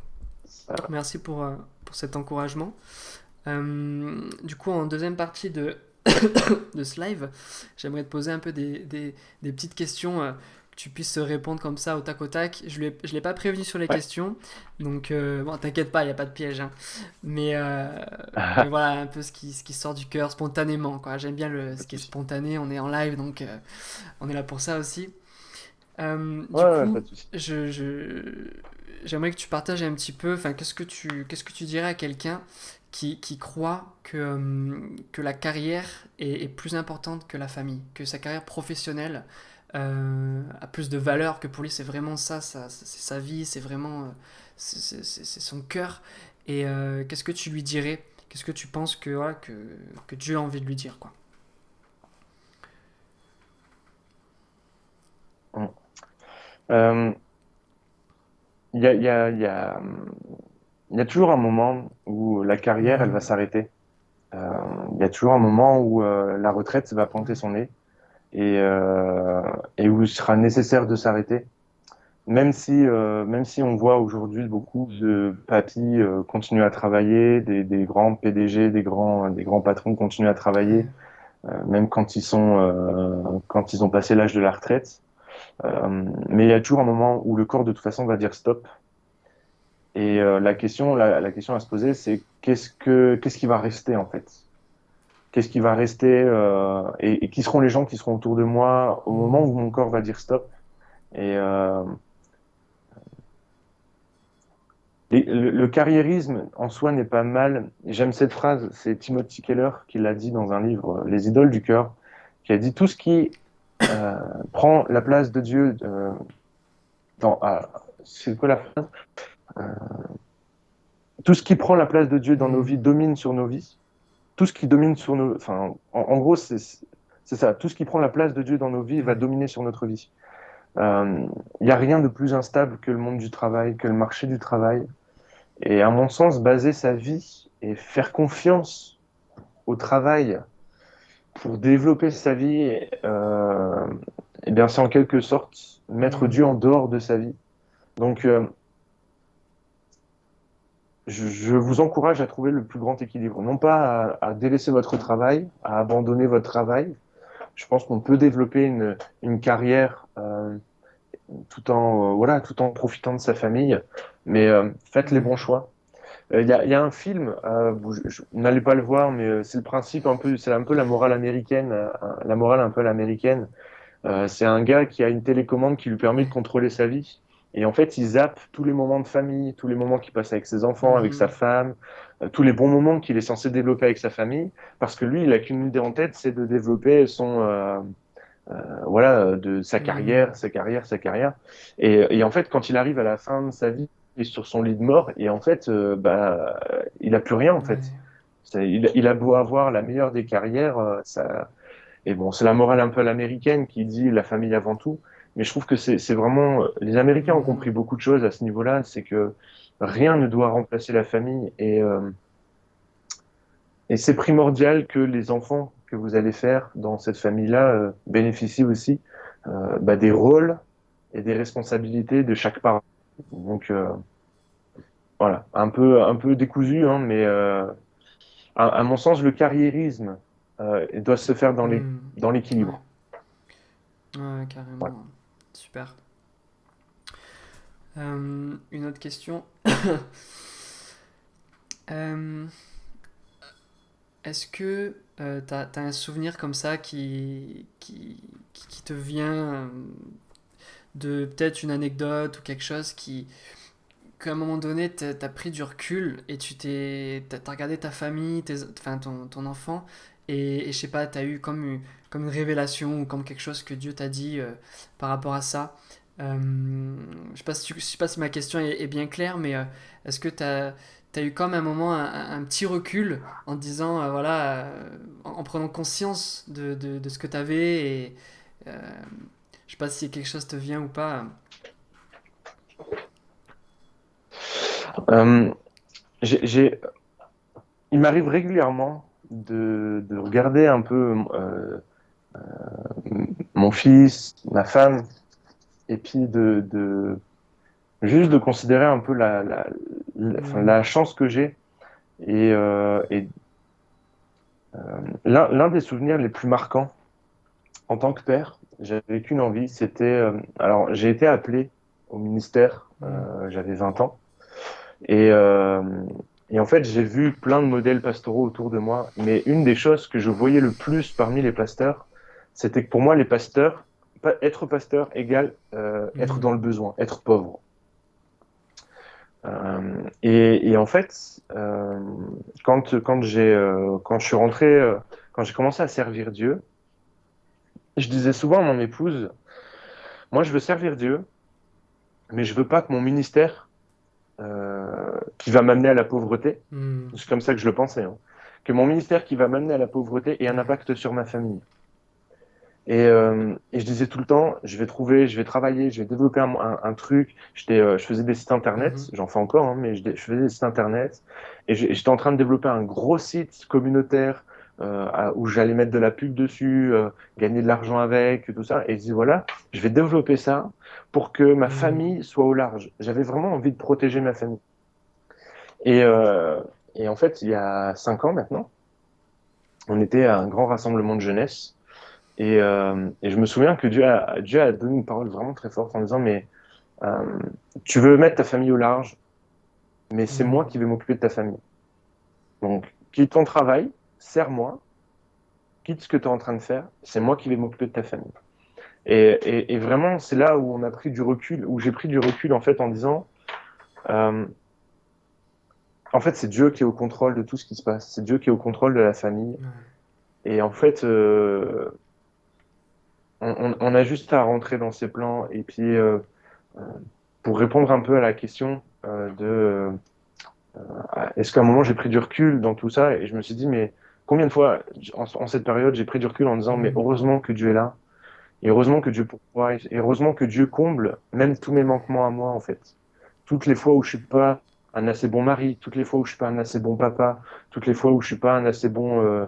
Ça- Merci pour cet encouragement. Du coup, en deuxième partie de ce live, j'aimerais te poser un peu des petites questions que tu puisses répondre comme ça au tac au tac. Je l'ai pas prévenu sur les Ouais. questions, donc bon, t'inquiète pas, il n'y a pas de piège. Hein. Mais, euh, mais voilà, un peu ce qui sort du cœur spontanément. Quoi. J'aime bien Pas ce de qui est souci. spontané, on est en live, donc on est là pour ça aussi. Ouais, Du ouais, pas coup, de souci. j'aimerais que tu partages un petit peu, enfin, qu'est-ce que tu dirais à quelqu'un qui croit que la carrière est plus importante que la famille, que sa carrière professionnelle a plus de valeur, que pour lui c'est vraiment ça, c'est sa vie, c'est vraiment c'est son cœur. Et qu'est-ce que tu lui dirais? Qu'est-ce que tu penses que, voilà, que Dieu a envie de lui dire, quoi? Mm. Euh, Il y a, il y a, il y a, il y a toujours un moment où la carrière, elle va Mhm. s'arrêter. Euh, il y a toujours un moment où la retraite va pointer Ouais. son nez et où il sera nécessaire de s'arrêter. Même si on voit aujourd'hui beaucoup de papis continuer à travailler, des grands PDG, des grands patrons continuent à travailler, même quand ils ont passé l'âge de la retraite. Mais il y a toujours un moment où le corps de toute façon va dire stop. Et la question à se poser, c'est qu'est-ce qui va rester en fait? Qu'est-ce qui va rester et qui seront les gens qui seront autour de moi au moment Hmm. où mon corps va dire stop? Et le carriérisme en soi n'est pas mal. J'aime cette phrase, c'est Timothy Keller qui l'a dit dans un livre, Les idoles du cœur, qui a dit tout ce qui euh, prend la place de Dieu dans. C'est quoi la phrase? Euh, Tout ce qui prend la place de Dieu dans nos vies Hmm. domine sur nos vies. Tout ce qui domine sur nos. Enfin, en gros, c'est ça. Tout ce qui prend la place de Dieu dans nos vies va Ouais. dominer sur notre vie. Il n'y a rien de plus instable que le monde du travail, que le marché du travail. Et à mon sens, baser sa vie et faire confiance au travail pour développer sa vie, eh bien, c'est en quelque sorte mettre Hmm. Dieu en dehors de sa vie. Donc, je vous encourage à trouver le plus grand équilibre. Non pas à délaisser votre travail, à abandonner votre travail. Je pense qu'on peut développer une carrière voilà, tout en profitant de sa famille, mais faites les bons Ouais. choix. Il y a un film, vous n'allez pas le voir, mais c'est le principe un peu, c'est un peu la morale américaine, la morale un peu à l'américaine. C'est un gars qui a une télécommande qui lui permet de Ouais. contrôler sa vie. Et en fait, il zappe tous les moments de famille, tous les moments qu'il passe avec ses enfants, avec sa Mhm. femme, tous les bons moments qu'il est censé développer avec sa famille, parce que lui, il a qu'une idée en tête, c'est de développer de sa Hmm. carrière, sa carrière, sa carrière. Et en fait, quand il arrive à la fin de sa vie, il est sur son lit de mort, et en fait, il a plus rien en fait. Ouais. Il a beau avoir la meilleure des carrières, et bon, c'est la morale un peu à l'américaine qui dit la famille avant tout. Mais je trouve que c'est vraiment, les Américains ont compris Mhm. beaucoup de choses à ce niveau-là, c'est que rien ne doit remplacer la famille et c'est primordial que les enfants que vous allez faire dans cette famille-là bénéficient aussi des rôles et des responsabilités de chaque parent. Donc voilà, un peu décousu, hein, mais à mon sens, le carriérisme il doit se faire Hmm. dans Ouais. l'équilibre. Ouais, Voilà. carrément. Super. Une autre question. Euh, Est-ce que t'as un souvenir comme ça qui te vient de peut-être une anecdote ou quelque chose qu'à un moment donné t'as pris du recul et t'as regardé ta famille, enfin ton enfant et je sais pas, t'as eu comme une révélation ou comme quelque chose que Dieu t'a dit par rapport à ça. Je sais pas si ma question est bien claire, mais est-ce que t'as eu comme un moment un petit recul en te disant, voilà, en prenant conscience de ce que t'avais et euh, je sais pas si quelque chose te vient ou pas. Euh, j'ai il m'arrive régulièrement de regarder un peu mon fils, ma femme, et puis juste de considérer un peu enfin, Hmm. la chance que j'ai. Et l'un des souvenirs les plus marquants en tant que père, j'avais qu'une envie, c'était... alors, j'ai été appelé au ministère, Hmm. j'avais 20 ans, et, euh, et en fait, j'ai vu plein de modèles pastoraux autour de moi, mais une des choses que je voyais le plus parmi les pasteurs, c'était que pour moi, les pasteurs, être pasteur égale être Hmm. dans le besoin, être pauvre. Et en fait, quand je suis rentré, quand j'ai commencé à servir Dieu, je disais souvent à mon épouse, moi, je veux servir Dieu, mais je veux pas que mon ministère, qui va m'amener à la pauvreté, Hmm. c'est comme ça que je le pensais, hein, que mon ministère qui va m'amener à la pauvreté ait un Ouais. impact sur ma famille. Et je disais tout le temps, je vais travailler, je vais développer un truc. Je faisais des sites internet, Mhm. j'en fais encore, hein, mais je faisais des sites internet. Et j'étais en train de développer un gros site communautaire où j'allais mettre de la pub dessus, gagner de l'argent avec, tout ça. Et je dis voilà, je vais développer ça pour que ma Hmm. famille soit au large. J'avais vraiment envie de protéger ma famille. Et, euh, et en fait, il y a 5 ans maintenant, on était à un grand rassemblement de jeunesse. Et je me souviens que Dieu a donné une parole vraiment très forte en disant, mais euh, tu veux mettre ta famille au large, mais c'est moi Hmm. qui vais m'occuper de ta famille. Donc, quitte ton travail, sers-moi, quitte ce que tu es en train de faire, c'est moi qui vais m'occuper de ta famille. Et vraiment, c'est là où on a pris du recul, où j'ai pris du recul en fait en disant, euh, en fait, c'est Dieu qui est au contrôle de tout ce qui se passe, c'est Dieu qui est au contrôle de la famille. Ouais. Et en fait, on a juste à rentrer dans ses plans. Et puis, pour répondre un peu à la question est-ce qu'à un moment j'ai pris du recul dans tout ça, et je me suis dit, mais combien de fois en cette période j'ai pris du recul en disant, mais Hmm. heureusement que Dieu est là, et heureusement que Dieu pourvoit, et heureusement que Dieu comble même tous mes manquements à moi en fait. Toutes les fois où je suis pas un assez bon mari, toutes les fois où je suis pas un assez bon papa, toutes les fois où je suis pas un assez bon euh,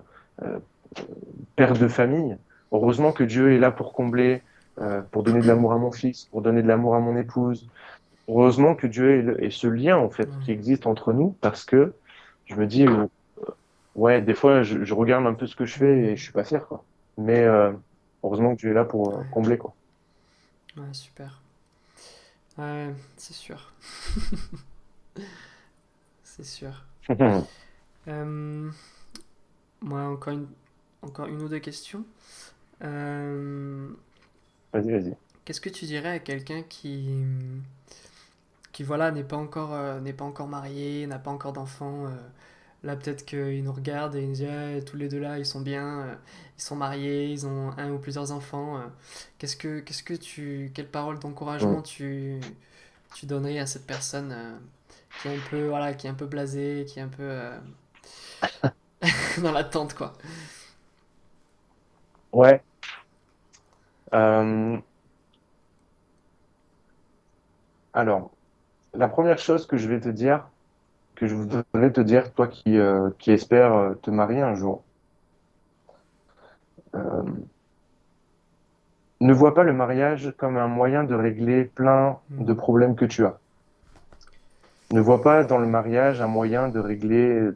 père de famille, heureusement que Dieu est là pour combler, pour donner de l'amour à mon fils, pour donner de l'amour à mon épouse. Heureusement que Dieu est ce lien en fait qui Ouais. existe entre nous, parce que je me dis ouais, des fois je regarde un peu ce que je fais et Hmm. je suis pas fier quoi. Mais heureusement que Dieu est là pour Ouais. combler quoi. Ouais, super. Ouais, c'est sûr. C'est sûr. Euh, Moi, encore une ou deux questions. Euh, Vas-y, vas-y. Qu'est-ce que tu dirais à quelqu'un qui voilà, n'est pas encore marié, n'a pas encore d'enfant là, peut-être qu'il nous regarde et il nous dit ah, tous les deux là, ils sont bien, ils sont mariés, ils ont un ou plusieurs enfants. Quelle parole Mm. d'encouragement tu donnerais à cette personne qui est un peu, voilà, qui est un peu blasée, qui est un peu dans l'attente, quoi. Ouais. Euh, alors, la première chose que je vais te dire, que je voudrais te dire, toi qui espères te marier un jour, euh, ne vois pas le mariage comme un moyen de régler plein de Hmm. problèmes que tu as. Ne vois pas dans le mariage un moyen de régler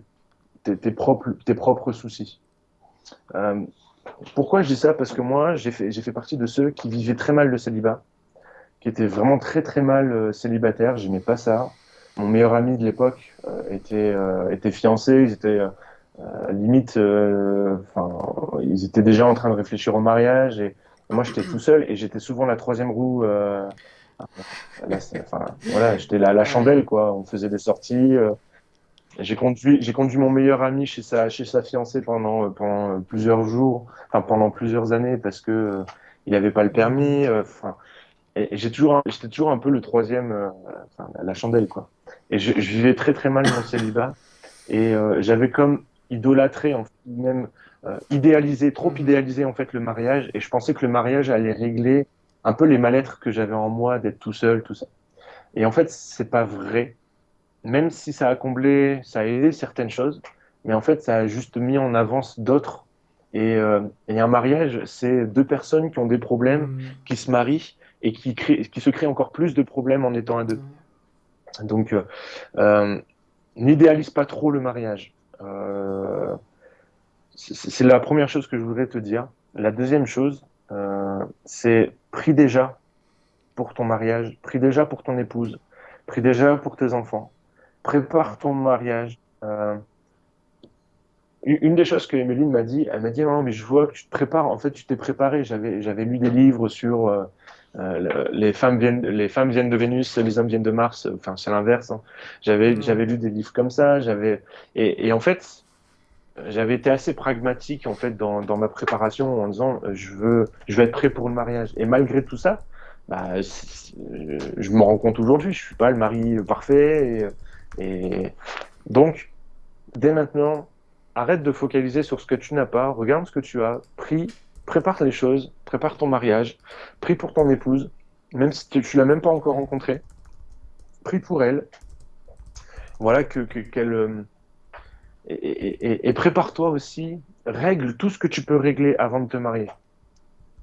tes propres soucis. Euh, Pourquoi je dis ça? Parce que moi, j'ai fait partie de ceux qui vivaient très mal le célibat, qui étaient vraiment très très mal célibataires. J'aimais pas ça. Mon meilleur ami de l'époque était fiancé. Ils étaient limite, enfin, ils étaient déjà en train de réfléchir au mariage. Et moi, j'étais tout seul et j'étais souvent la troisième roue. Enfin, voilà, j'étais la Ouais. chandelle, quoi. On faisait des sorties. J'ai conduit mon meilleur ami chez sa fiancée pendant plusieurs jours, enfin pendant plusieurs années parce que il avait pas le Hmm. permis. Enfin, et j'étais toujours un peu le troisième, enfin, la chandelle quoi. Et je vivais très très mal mon célibat et j'avais comme idolâtré, en fait, même idéalisé, trop Hmm. idéalisé en fait le mariage. Et je pensais que le mariage allait régler un peu les mal-être que j'avais en moi d'être tout seul, tout ça. Et en fait, c'est pas vrai, même si ça a comblé, ça a aidé certaines choses, mais en fait, ça a juste mis en avance d'autres. Et un mariage, c'est deux personnes qui ont des problèmes, Hmm. qui se marient et qui se créent encore plus de problèmes en étant à deux. Ouais. Donc, euh, n'idéalise pas trop le mariage. C'est la première chose que je voudrais te dire. La deuxième chose, c'est prie déjà pour ton mariage, prie déjà pour ton épouse, prie déjà pour tes enfants. Prépare ton mariage. Une des choses que Emeline m'a dit, elle m'a dit, non, mais je vois que tu te prépares. En fait, tu t'es préparé. J'avais lu des livres sur les femmes viennent de Vénus, les hommes viennent de Mars. Enfin, c'est l'inverse, hein. Ouais. J'avais lu des livres comme ça. Et en fait, j'avais été assez pragmatique en fait dans ma préparation en disant, je veux être prêt pour le mariage. Et malgré tout ça, bah, je me rends compte aujourd'hui, je suis pas le mari parfait. Et donc, dès maintenant, arrête de focaliser sur ce que tu n'as pas, regarde ce que tu as, prie, prépare les choses, prépare ton mariage, prie pour ton épouse, même si tu l'as même pas encore Ouais. rencontrée, prie pour elle, voilà, qu'elle, et prépare-toi aussi, règle tout ce que tu peux régler avant de te marier.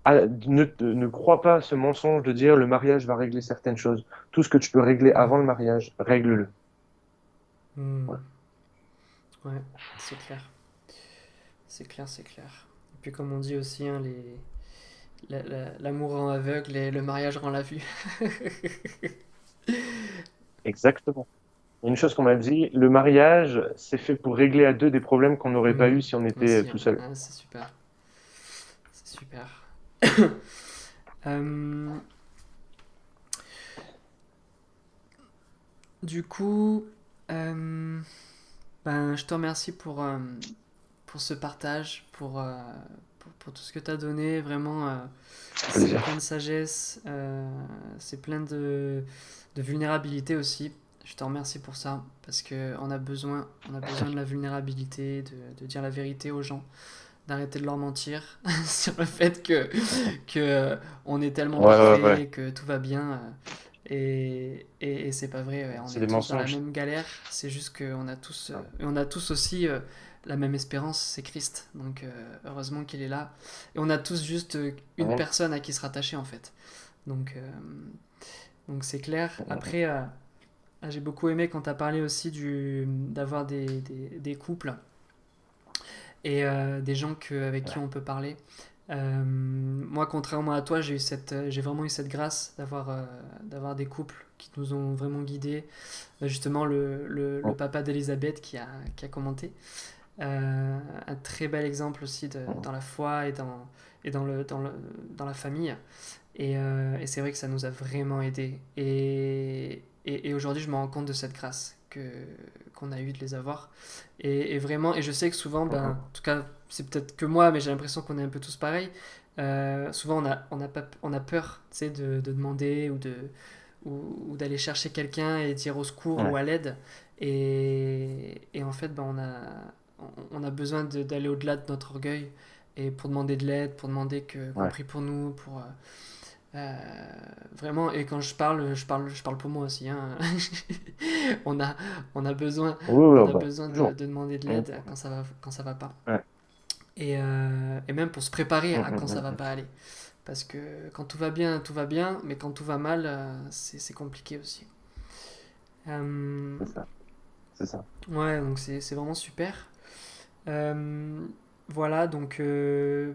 Ah, ne crois pas à ce mensonge de dire le mariage va régler certaines choses. Tout ce que tu peux régler avant le Hmm. mariage, règle-le. Hmm. Voilà. Ouais, c'est clair. C'est clair, c'est clair. Et puis comme on dit aussi, hein, l'amour rend aveugle et le mariage rend la vue. Exactement. Il y a une chose qu'on m'a dit, le mariage, c'est fait pour régler à deux des problèmes qu'on n'aurait pas eu si on était Aussi, tout seul. ouais, c'est super. C'est super. Euh, du coup, euh, ben, je te remercie pour ce partage, pour tout ce que tu as donné. Vraiment, C'est c'est plaisir. plein de sagesse, c'est plein de vulnérabilité aussi. Je te remercie pour ça, parce on a besoin de la vulnérabilité, de dire la vérité aux gens, d'arrêter de leur mentir sur le fait que on est tellement Ouais, ouais, ouais. parfait, que tout va bien. Et c'est pas vrai, ouais. On C'est est des tous dans la mensonges. même galère. C'est juste qu'on a tous, Ouais. et on a tous aussi la même espérance, c'est Christ. Donc heureusement qu'il est là. Et on a tous juste une Amen. personne à qui se rattacher en fait. Donc donc c'est clair. Après, j'ai beaucoup aimé quand tu as parlé aussi d'avoir des couples et des gens avec qui Ouais. on peut parler. Moi, contrairement à toi, j'ai vraiment eu cette grâce d'avoir des couples qui nous ont vraiment guidés. Justement, le papa d'Elisabeth qui a commenté. Un très bel exemple aussi dans la foi et dans la famille. Et c'est vrai que ça nous a vraiment aidés. Et aujourd'hui, je me rends compte de cette grâce qu'on a eu de les avoir. Et vraiment, et je sais que souvent, ben, en tout cas, c'est peut-être que moi, mais j'ai l'impression qu'on est un peu tous pareils. Souvent, on a peur, tu sais, de demander ou d'aller chercher quelqu'un et dire au secours ou Ouais. à l'aide. Et en fait, ben, on a besoin d'aller au-delà de notre orgueil et pour demander de l'aide, pour demander qu'on Ouais. prie pour nous, euh, vraiment. Et quand je parle pour moi aussi. Hein. on a, on a besoin, Oui, oui, on oh, a bah, besoin toujours. de demander de Mm, l'aide quand ça va pas. ouais. Et même pour se préparer Mm, à quand ça va mm. pas aller. Parce que quand tout va bien, mais quand tout va mal, c'est compliqué aussi. Euh, C'est ça. C'est ça. ouais, donc c'est vraiment super. Euh, voilà, donc euh,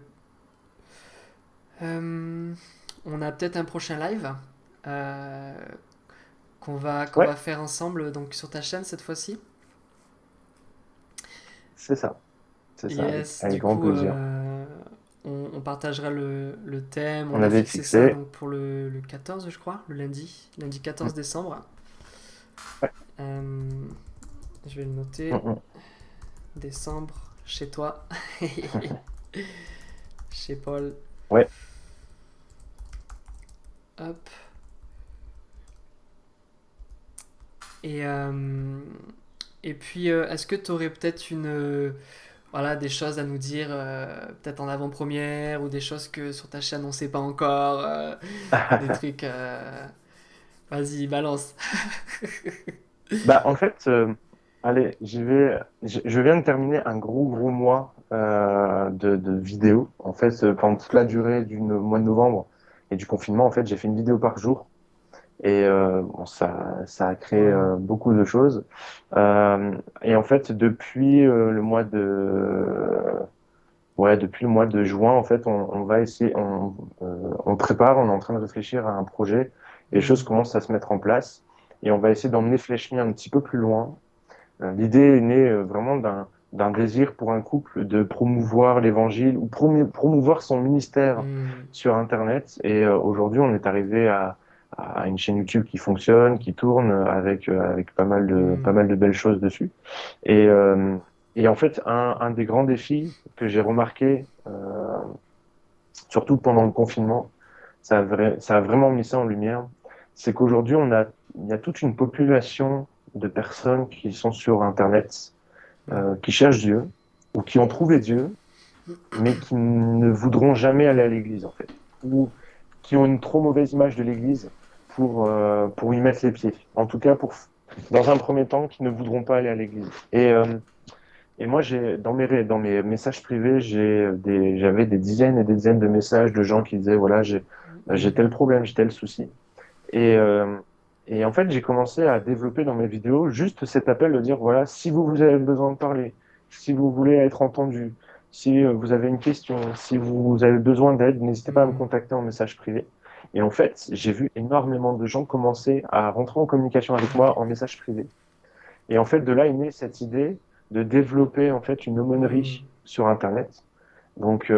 on a peut-être un prochain live euh, qu'on Ouais, va faire ensemble donc sur ta chaîne cette fois-ci. c'est ça. C'est ça, Yes, avec du grand coup, plaisir. on partagera le thème. On On a avait fixé ça fixé. donc pour le 14, je crois, lundi Mm, 14 décembre. ouais. Euh, je vais le Mm, noter. mm. Décembre, chez toi, chez Paul. Ouais. Hop. Et, euh, et puis, est-ce que tu aurais peut-être voilà, des choses à nous dire, peut-être en avant-première, ou des choses que sur ta chaîne on sait pas encore, des trucs. Vas-y, balance. Bah, en fait, allez, je viens de terminer un gros mois de vidéos. En fait, pendant toute la durée du mois de novembre et du confinement, en fait, j'ai fait une vidéo par jour. Et bon, ça a créé Waouh. beaucoup de choses. Et en fait, depuis le mois ouais, depuis le mois de juin, en fait, on va essayer, on prépare, on est en train de réfléchir à un projet. Et les choses Hmm. commencent à se mettre en place. Et on va essayer d'emmener Flèche Me un petit peu plus loin. L'idée est née vraiment d'un désir pour un couple de promouvoir l'évangile ou promouvoir son ministère Hmm. sur Internet. Et aujourd'hui, on est arrivé à une chaîne YouTube qui fonctionne, qui tourne avec pas Hmm. mal de belles choses dessus. Et, et en fait, un des grands défis que j'ai remarqué, surtout pendant le confinement, ça a vraiment mis ça en lumière, c'est qu'aujourd'hui, il y a toute une population de personnes qui sont sur Internet, Ouais. qui cherchent Dieu, ou qui ont trouvé Dieu, mais qui ne voudront jamais aller à l'église, en fait, ou qui ont une trop mauvaise image de l'église pour y mettre les pieds. En tout cas, dans un premier temps, qui ne voudront pas aller à l'église. Et moi, dans mes messages privés, j'avais des dizaines et des dizaines de messages de gens qui disaient, voilà, j'ai tel Hmm. problème, j'ai tel souci. Et, euh, et en fait, j'ai commencé à développer dans mes vidéos juste cet appel de dire, voilà, si vous avez besoin de parler, si vous voulez être entendu, si vous avez une question, si vous avez besoin d'aide, n'hésitez pas à me Hmm. contacter en message privé. Et en fait, j'ai vu énormément de gens commencer à rentrer en communication avec moi en message privé. Et en fait, de là est née cette idée de développer en fait une Hmm. aumônerie sur Internet. Donc,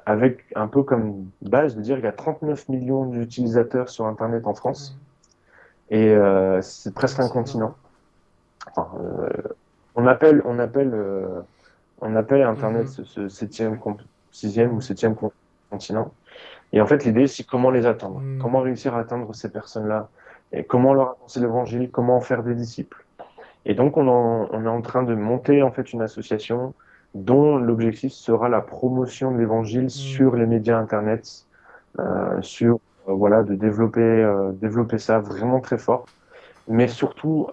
avec un peu comme base de dire qu'il y a 39 millions d'utilisateurs sur Internet en France. Ouais. Et c'est Ah presque ouais, un c'est énorme. continent. Enfin, on appelle, on appelle, on appelle Internet Mhm. sixième ou Mhm. septième continent. Et en fait, l'idée, c'est comment les atteindre. Comment Hmm. réussir à atteindre ces personnes-là. Et comment leur annoncer l'évangile. Comment en faire des disciples. Et donc, on est en train de monter en fait une association dont l'objectif sera la promotion de l'évangile sur Hmm. les médias Internet, sur voilà, de développer ça vraiment très fort. Mais surtout,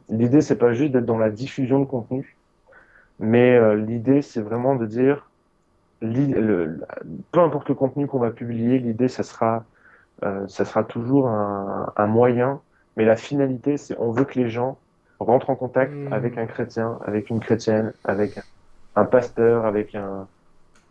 l'idée, c'est pas juste d'être dans la diffusion de contenu, mais l'idée, c'est vraiment de dire, peu importe le contenu qu'on va publier, l'idée, ça sera toujours un moyen, mais la finalité, c'est on veut que les gens rentrent en contact avec Hmm. un chrétien, avec une chrétienne, avec un pasteur, avec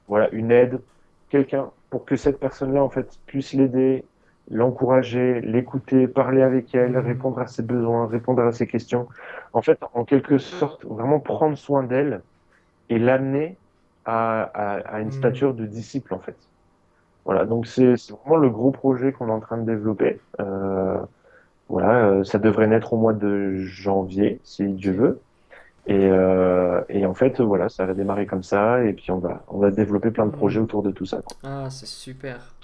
voilà, une aide, quelqu'un, pour que cette personne-là, en fait, puisse l'aider, l'encourager, l'écouter, parler avec elle, Hmm. répondre à ses besoins, répondre à ses questions. En fait, en quelque sorte, vraiment prendre soin d'elle et l'amener à une Hmm. stature de disciple, en fait. Voilà, donc c'est vraiment le gros projet qu'on est en train de développer. Voilà, ça devrait naître au mois de janvier, si Dieu Ok. veut. Et en fait, voilà, ça va démarrer comme ça, et puis on va développer plein de projets Hmm. autour de tout ça, quoi. Ah, c'est super.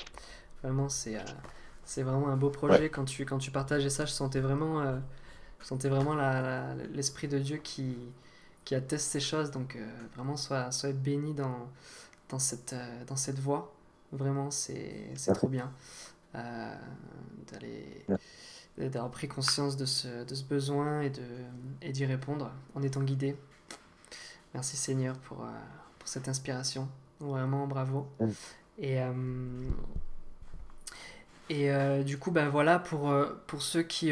Vraiment, c'est vraiment un beau Ouais, projet. Quand tu partageais ça, je sentais vraiment l'Esprit de Dieu qui atteste ces choses. Donc, vraiment, sois béni dans cette voie. Vraiment, c'est trop merci. bien euh, d'aller, Merci. d'avoir pris conscience de ce besoin et d'y répondre en étant guidé. Merci Seigneur pour cette inspiration. Vraiment, bravo. Et, euh, du coup, ben voilà, pour ceux qui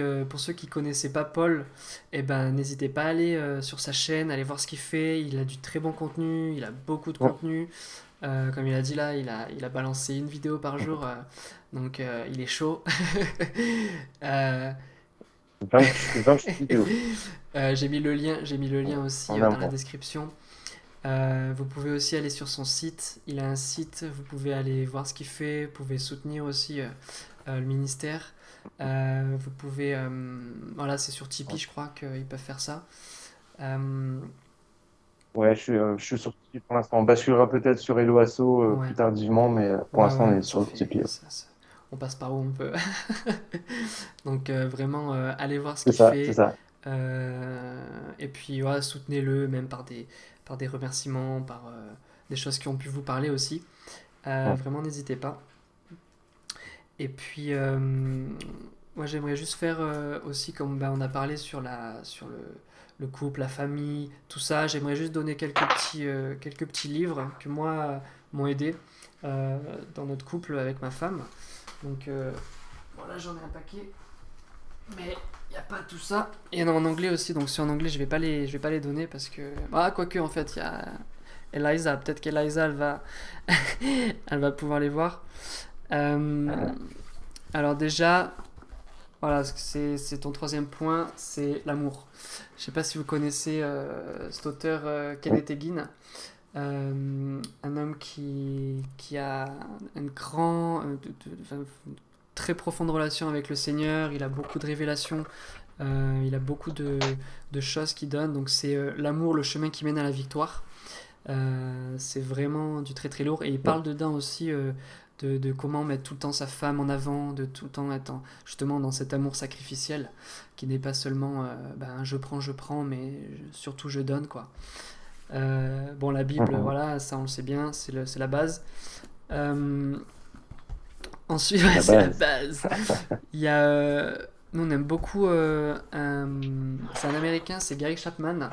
connaissaient pas Paul, eh ben, n'hésitez pas à aller sur sa chaîne, aller voir ce qu'il fait. Il a du très bon contenu, il a beaucoup de contenu. Comme il a dit là, il a balancé une vidéo par jour, donc il est chaud. Euh, 28 vidéos j'ai mis le lien aussi en un dans la mois. description. Vous pouvez aussi aller sur son site. Il a un site, vous pouvez aller voir ce qu'il fait. Vous pouvez soutenir aussi le ministère. Vous pouvez. Voilà, c'est sur Tipeee, je crois qu'ils peuvent faire ça. Euh, Ouais, je suis sur Tipeee pour l'instant. On basculera peut-être sur Helloasso ouais, plus tardivement, mais pour ouais, l'instant, on ouais, est sur Tipeee. on passe par où on peut. Donc, vraiment, allez voir ce C'est qu'il ça, c'est fait. ça. Et puis, ouais, soutenez-le, même par des remerciements, par des choses qui ont pu vous parler aussi. Ouais. Vraiment, n'hésitez pas. Et puis, moi, j'aimerais juste faire aussi, comme ben, on a parlé sur le couple, la famille, tout ça, j'aimerais juste donner quelques petits livres que moi m'ont aidé dans notre couple avec ma femme. Donc, bon, là, j'en ai un paquet, mais il n'y a pas tout ça. Il y en a en anglais aussi, donc ceux en anglais, je vais pas les donner parce que. Ah, quoique, en fait, il y a Eliza, peut-être qu'Eliza, elle va pouvoir les voir. Euh, alors déjà, voilà, c'est ton troisième point, c'est l'amour. Je sais pas si vous connaissez cet auteur Kenneth Hagin, un homme qui a une enfin, très profonde relation avec le Seigneur, il a beaucoup de révélations, il a beaucoup de choses qu'il donne, donc c'est l'amour, le chemin qui mène à la victoire. C'est vraiment du très très lourd. Et il parle dedans aussi de comment mettre tout le temps sa femme en avant, de tout le temps être justement dans cet amour sacrificiel qui n'est pas seulement ben, je prends, mais surtout je donne quoi. Bon, la Bible, voilà, ça on le sait bien, c'est la base. Euh, Ensuite, C'est ouais, la c'est la base. base. Il y a, nous on aime beaucoup, c'est un américain, c'est Gary Chapman.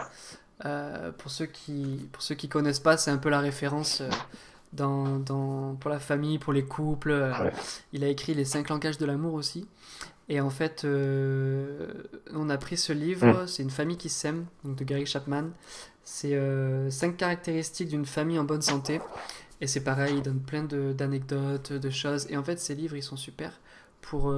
Pour ceux qui connaissent pas, c'est un peu la référence pour la famille, pour les couples. Ouais. Il a écrit Les 5 langages de l'amour aussi. Et en fait, on a pris ce livre, c'est Une famille qui s'aime, donc de Gary Chapman. C'est 5 caractéristiques d'une famille en bonne santé. Et c'est pareil, il donne plein d'anecdotes, de choses. Et en fait, ces livres, ils sont super pour,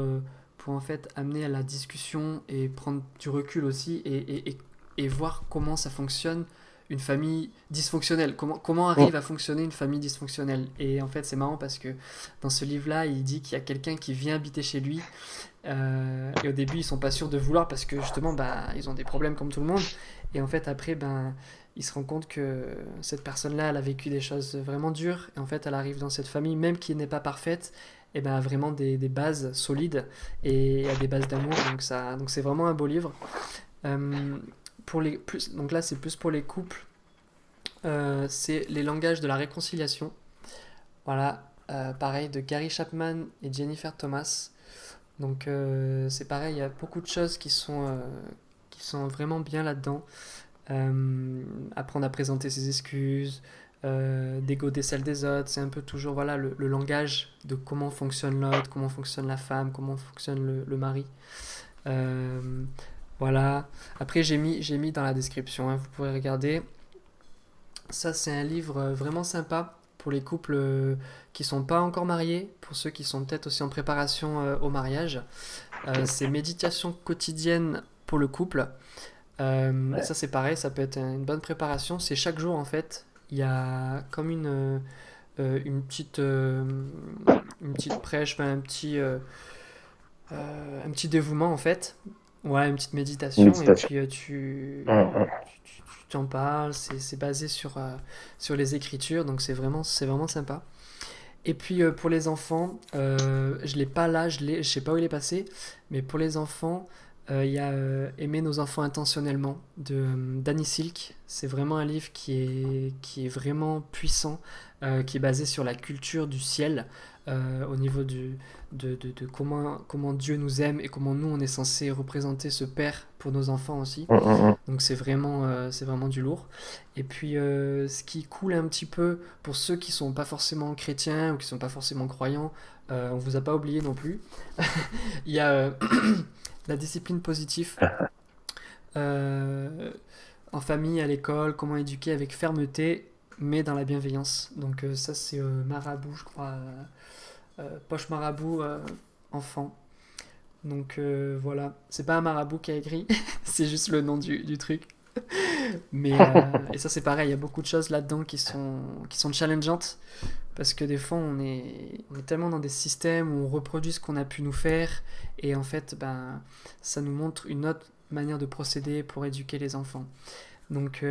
pour en fait amener à la discussion et prendre du recul aussi et et voir comment ça fonctionne une famille dysfonctionnelle, comment arrive à fonctionner une famille dysfonctionnelle. Et en fait, c'est marrant parce que dans ce livre-là, il dit qu'il y a quelqu'un qui vient habiter chez lui. Et au début, ils sont pas sûrs de vouloir parce que justement, bah, ils ont des problèmes comme tout le monde. Et en fait, après, ben, ils se rendent compte que cette personne-là, elle a vécu des choses vraiment dures. Et en fait, elle arrive dans cette famille, même qui n'est pas parfaite, et ben, a vraiment des bases solides et a des bases d'amour. Donc c'est vraiment un beau livre. Euh, donc là, c'est plus pour les couples. C'est Les langages de la réconciliation. Voilà, pareil, de Gary Chapman et Jennifer Thomas. Donc c'est pareil, il y a beaucoup de choses qui sont vraiment bien là-dedans. Apprendre à présenter ses excuses, dégoter celles des autres, c'est un peu toujours voilà, le langage de comment fonctionne l'autre, comment fonctionne la femme, comment fonctionne le mari. Euh, voilà. Après, j'ai mis dans la description, hein, vous pourrez regarder. Ça, c'est un livre vraiment sympa pour les couples qui sont pas encore mariés, pour ceux qui sont peut-être aussi en préparation au mariage. C'est Méditation quotidienne pour le couple. Ouais. Ça, c'est pareil, ça peut être une bonne préparation. C'est chaque jour, en fait, il y a comme une petite prêche, enfin, un petit dévouement, en fait. Ouais, une petite méditation, et Méditation. puis Hum, hum. tu t'en parles, c'est basé sur les écritures, donc c'est vraiment sympa. Et puis pour les enfants, je l'ai pas là, je sais pas où il est passé, mais pour les enfants, il y a Aimer nos enfants intentionnellement de Danny Silk. C'est vraiment un livre qui est vraiment puissant, qui est basé sur la culture du ciel, au niveau de comment Dieu nous aime et comment nous on est censé représenter ce Père pour nos enfants aussi. Hum, hum, hum. Donc c'est vraiment du lourd. Et puis ce qui coule un petit peu pour ceux qui sont pas forcément chrétiens ou qui sont pas forcément croyants, on vous a pas oublié non plus. Il y a la discipline positive euh, en famille, à l'école, comment éduquer avec fermeté mais dans la bienveillance. Donc ça c'est Marabout, je crois, Poche Marabout enfant. Donc voilà, c'est pas un marabout qui a écrit, c'est juste le nom du truc. Mais et ça c'est pareil, il y a beaucoup de choses là-dedans qui sont challengeantes parce que des fois on est tellement dans des systèmes où on reproduit ce qu'on a pu nous faire et en fait ben ça nous montre une autre manière de procéder pour éduquer les enfants. Donc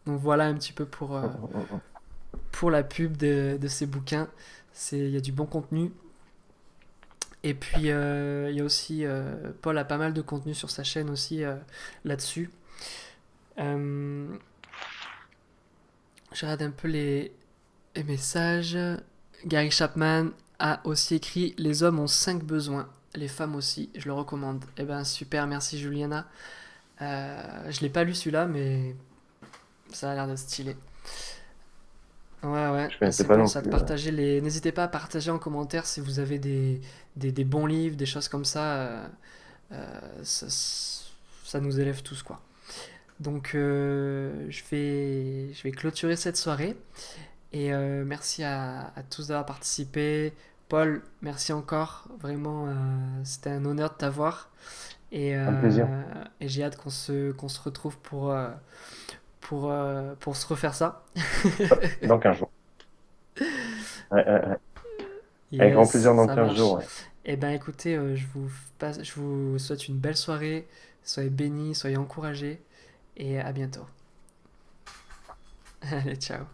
donc voilà un petit peu Hum, hum, hum. pour la pub de ces bouquins. Il y a du bon contenu. Et puis il y a aussi Paul a pas mal de contenu sur sa chaîne aussi là-dessus. Euh, je regarde un peu les messages. Gary Chapman a aussi écrit Les hommes ont 5 besoins, les femmes aussi, je le recommande. Eh ben super, merci Juliana. Je l'ai pas lu celui-là, mais ça a l'air de stylé. Ouais, ouais, Je bah, connaissais c'est pas bon non ça de plus. partager les. N'hésitez pas à partager en commentaire si vous avez des bons livres, des choses comme ça. Ça. Ça nous élève tous, quoi. Donc, je vais clôturer cette soirée. Et merci à tous d'avoir participé. Paul, merci encore. Vraiment, c'était un honneur de t'avoir. Et, Un plaisir. et j'ai hâte qu'on se retrouve pour se refaire ça. Dans 15 jours. Ouais, ouais, ouais. Avec grand Yes, plaisir dans ça 15 jours, marche. ouais. Eh ben écoutez, je vous souhaite une belle soirée. Soyez bénis, soyez encouragés. Et à bientôt. Allez, ciao.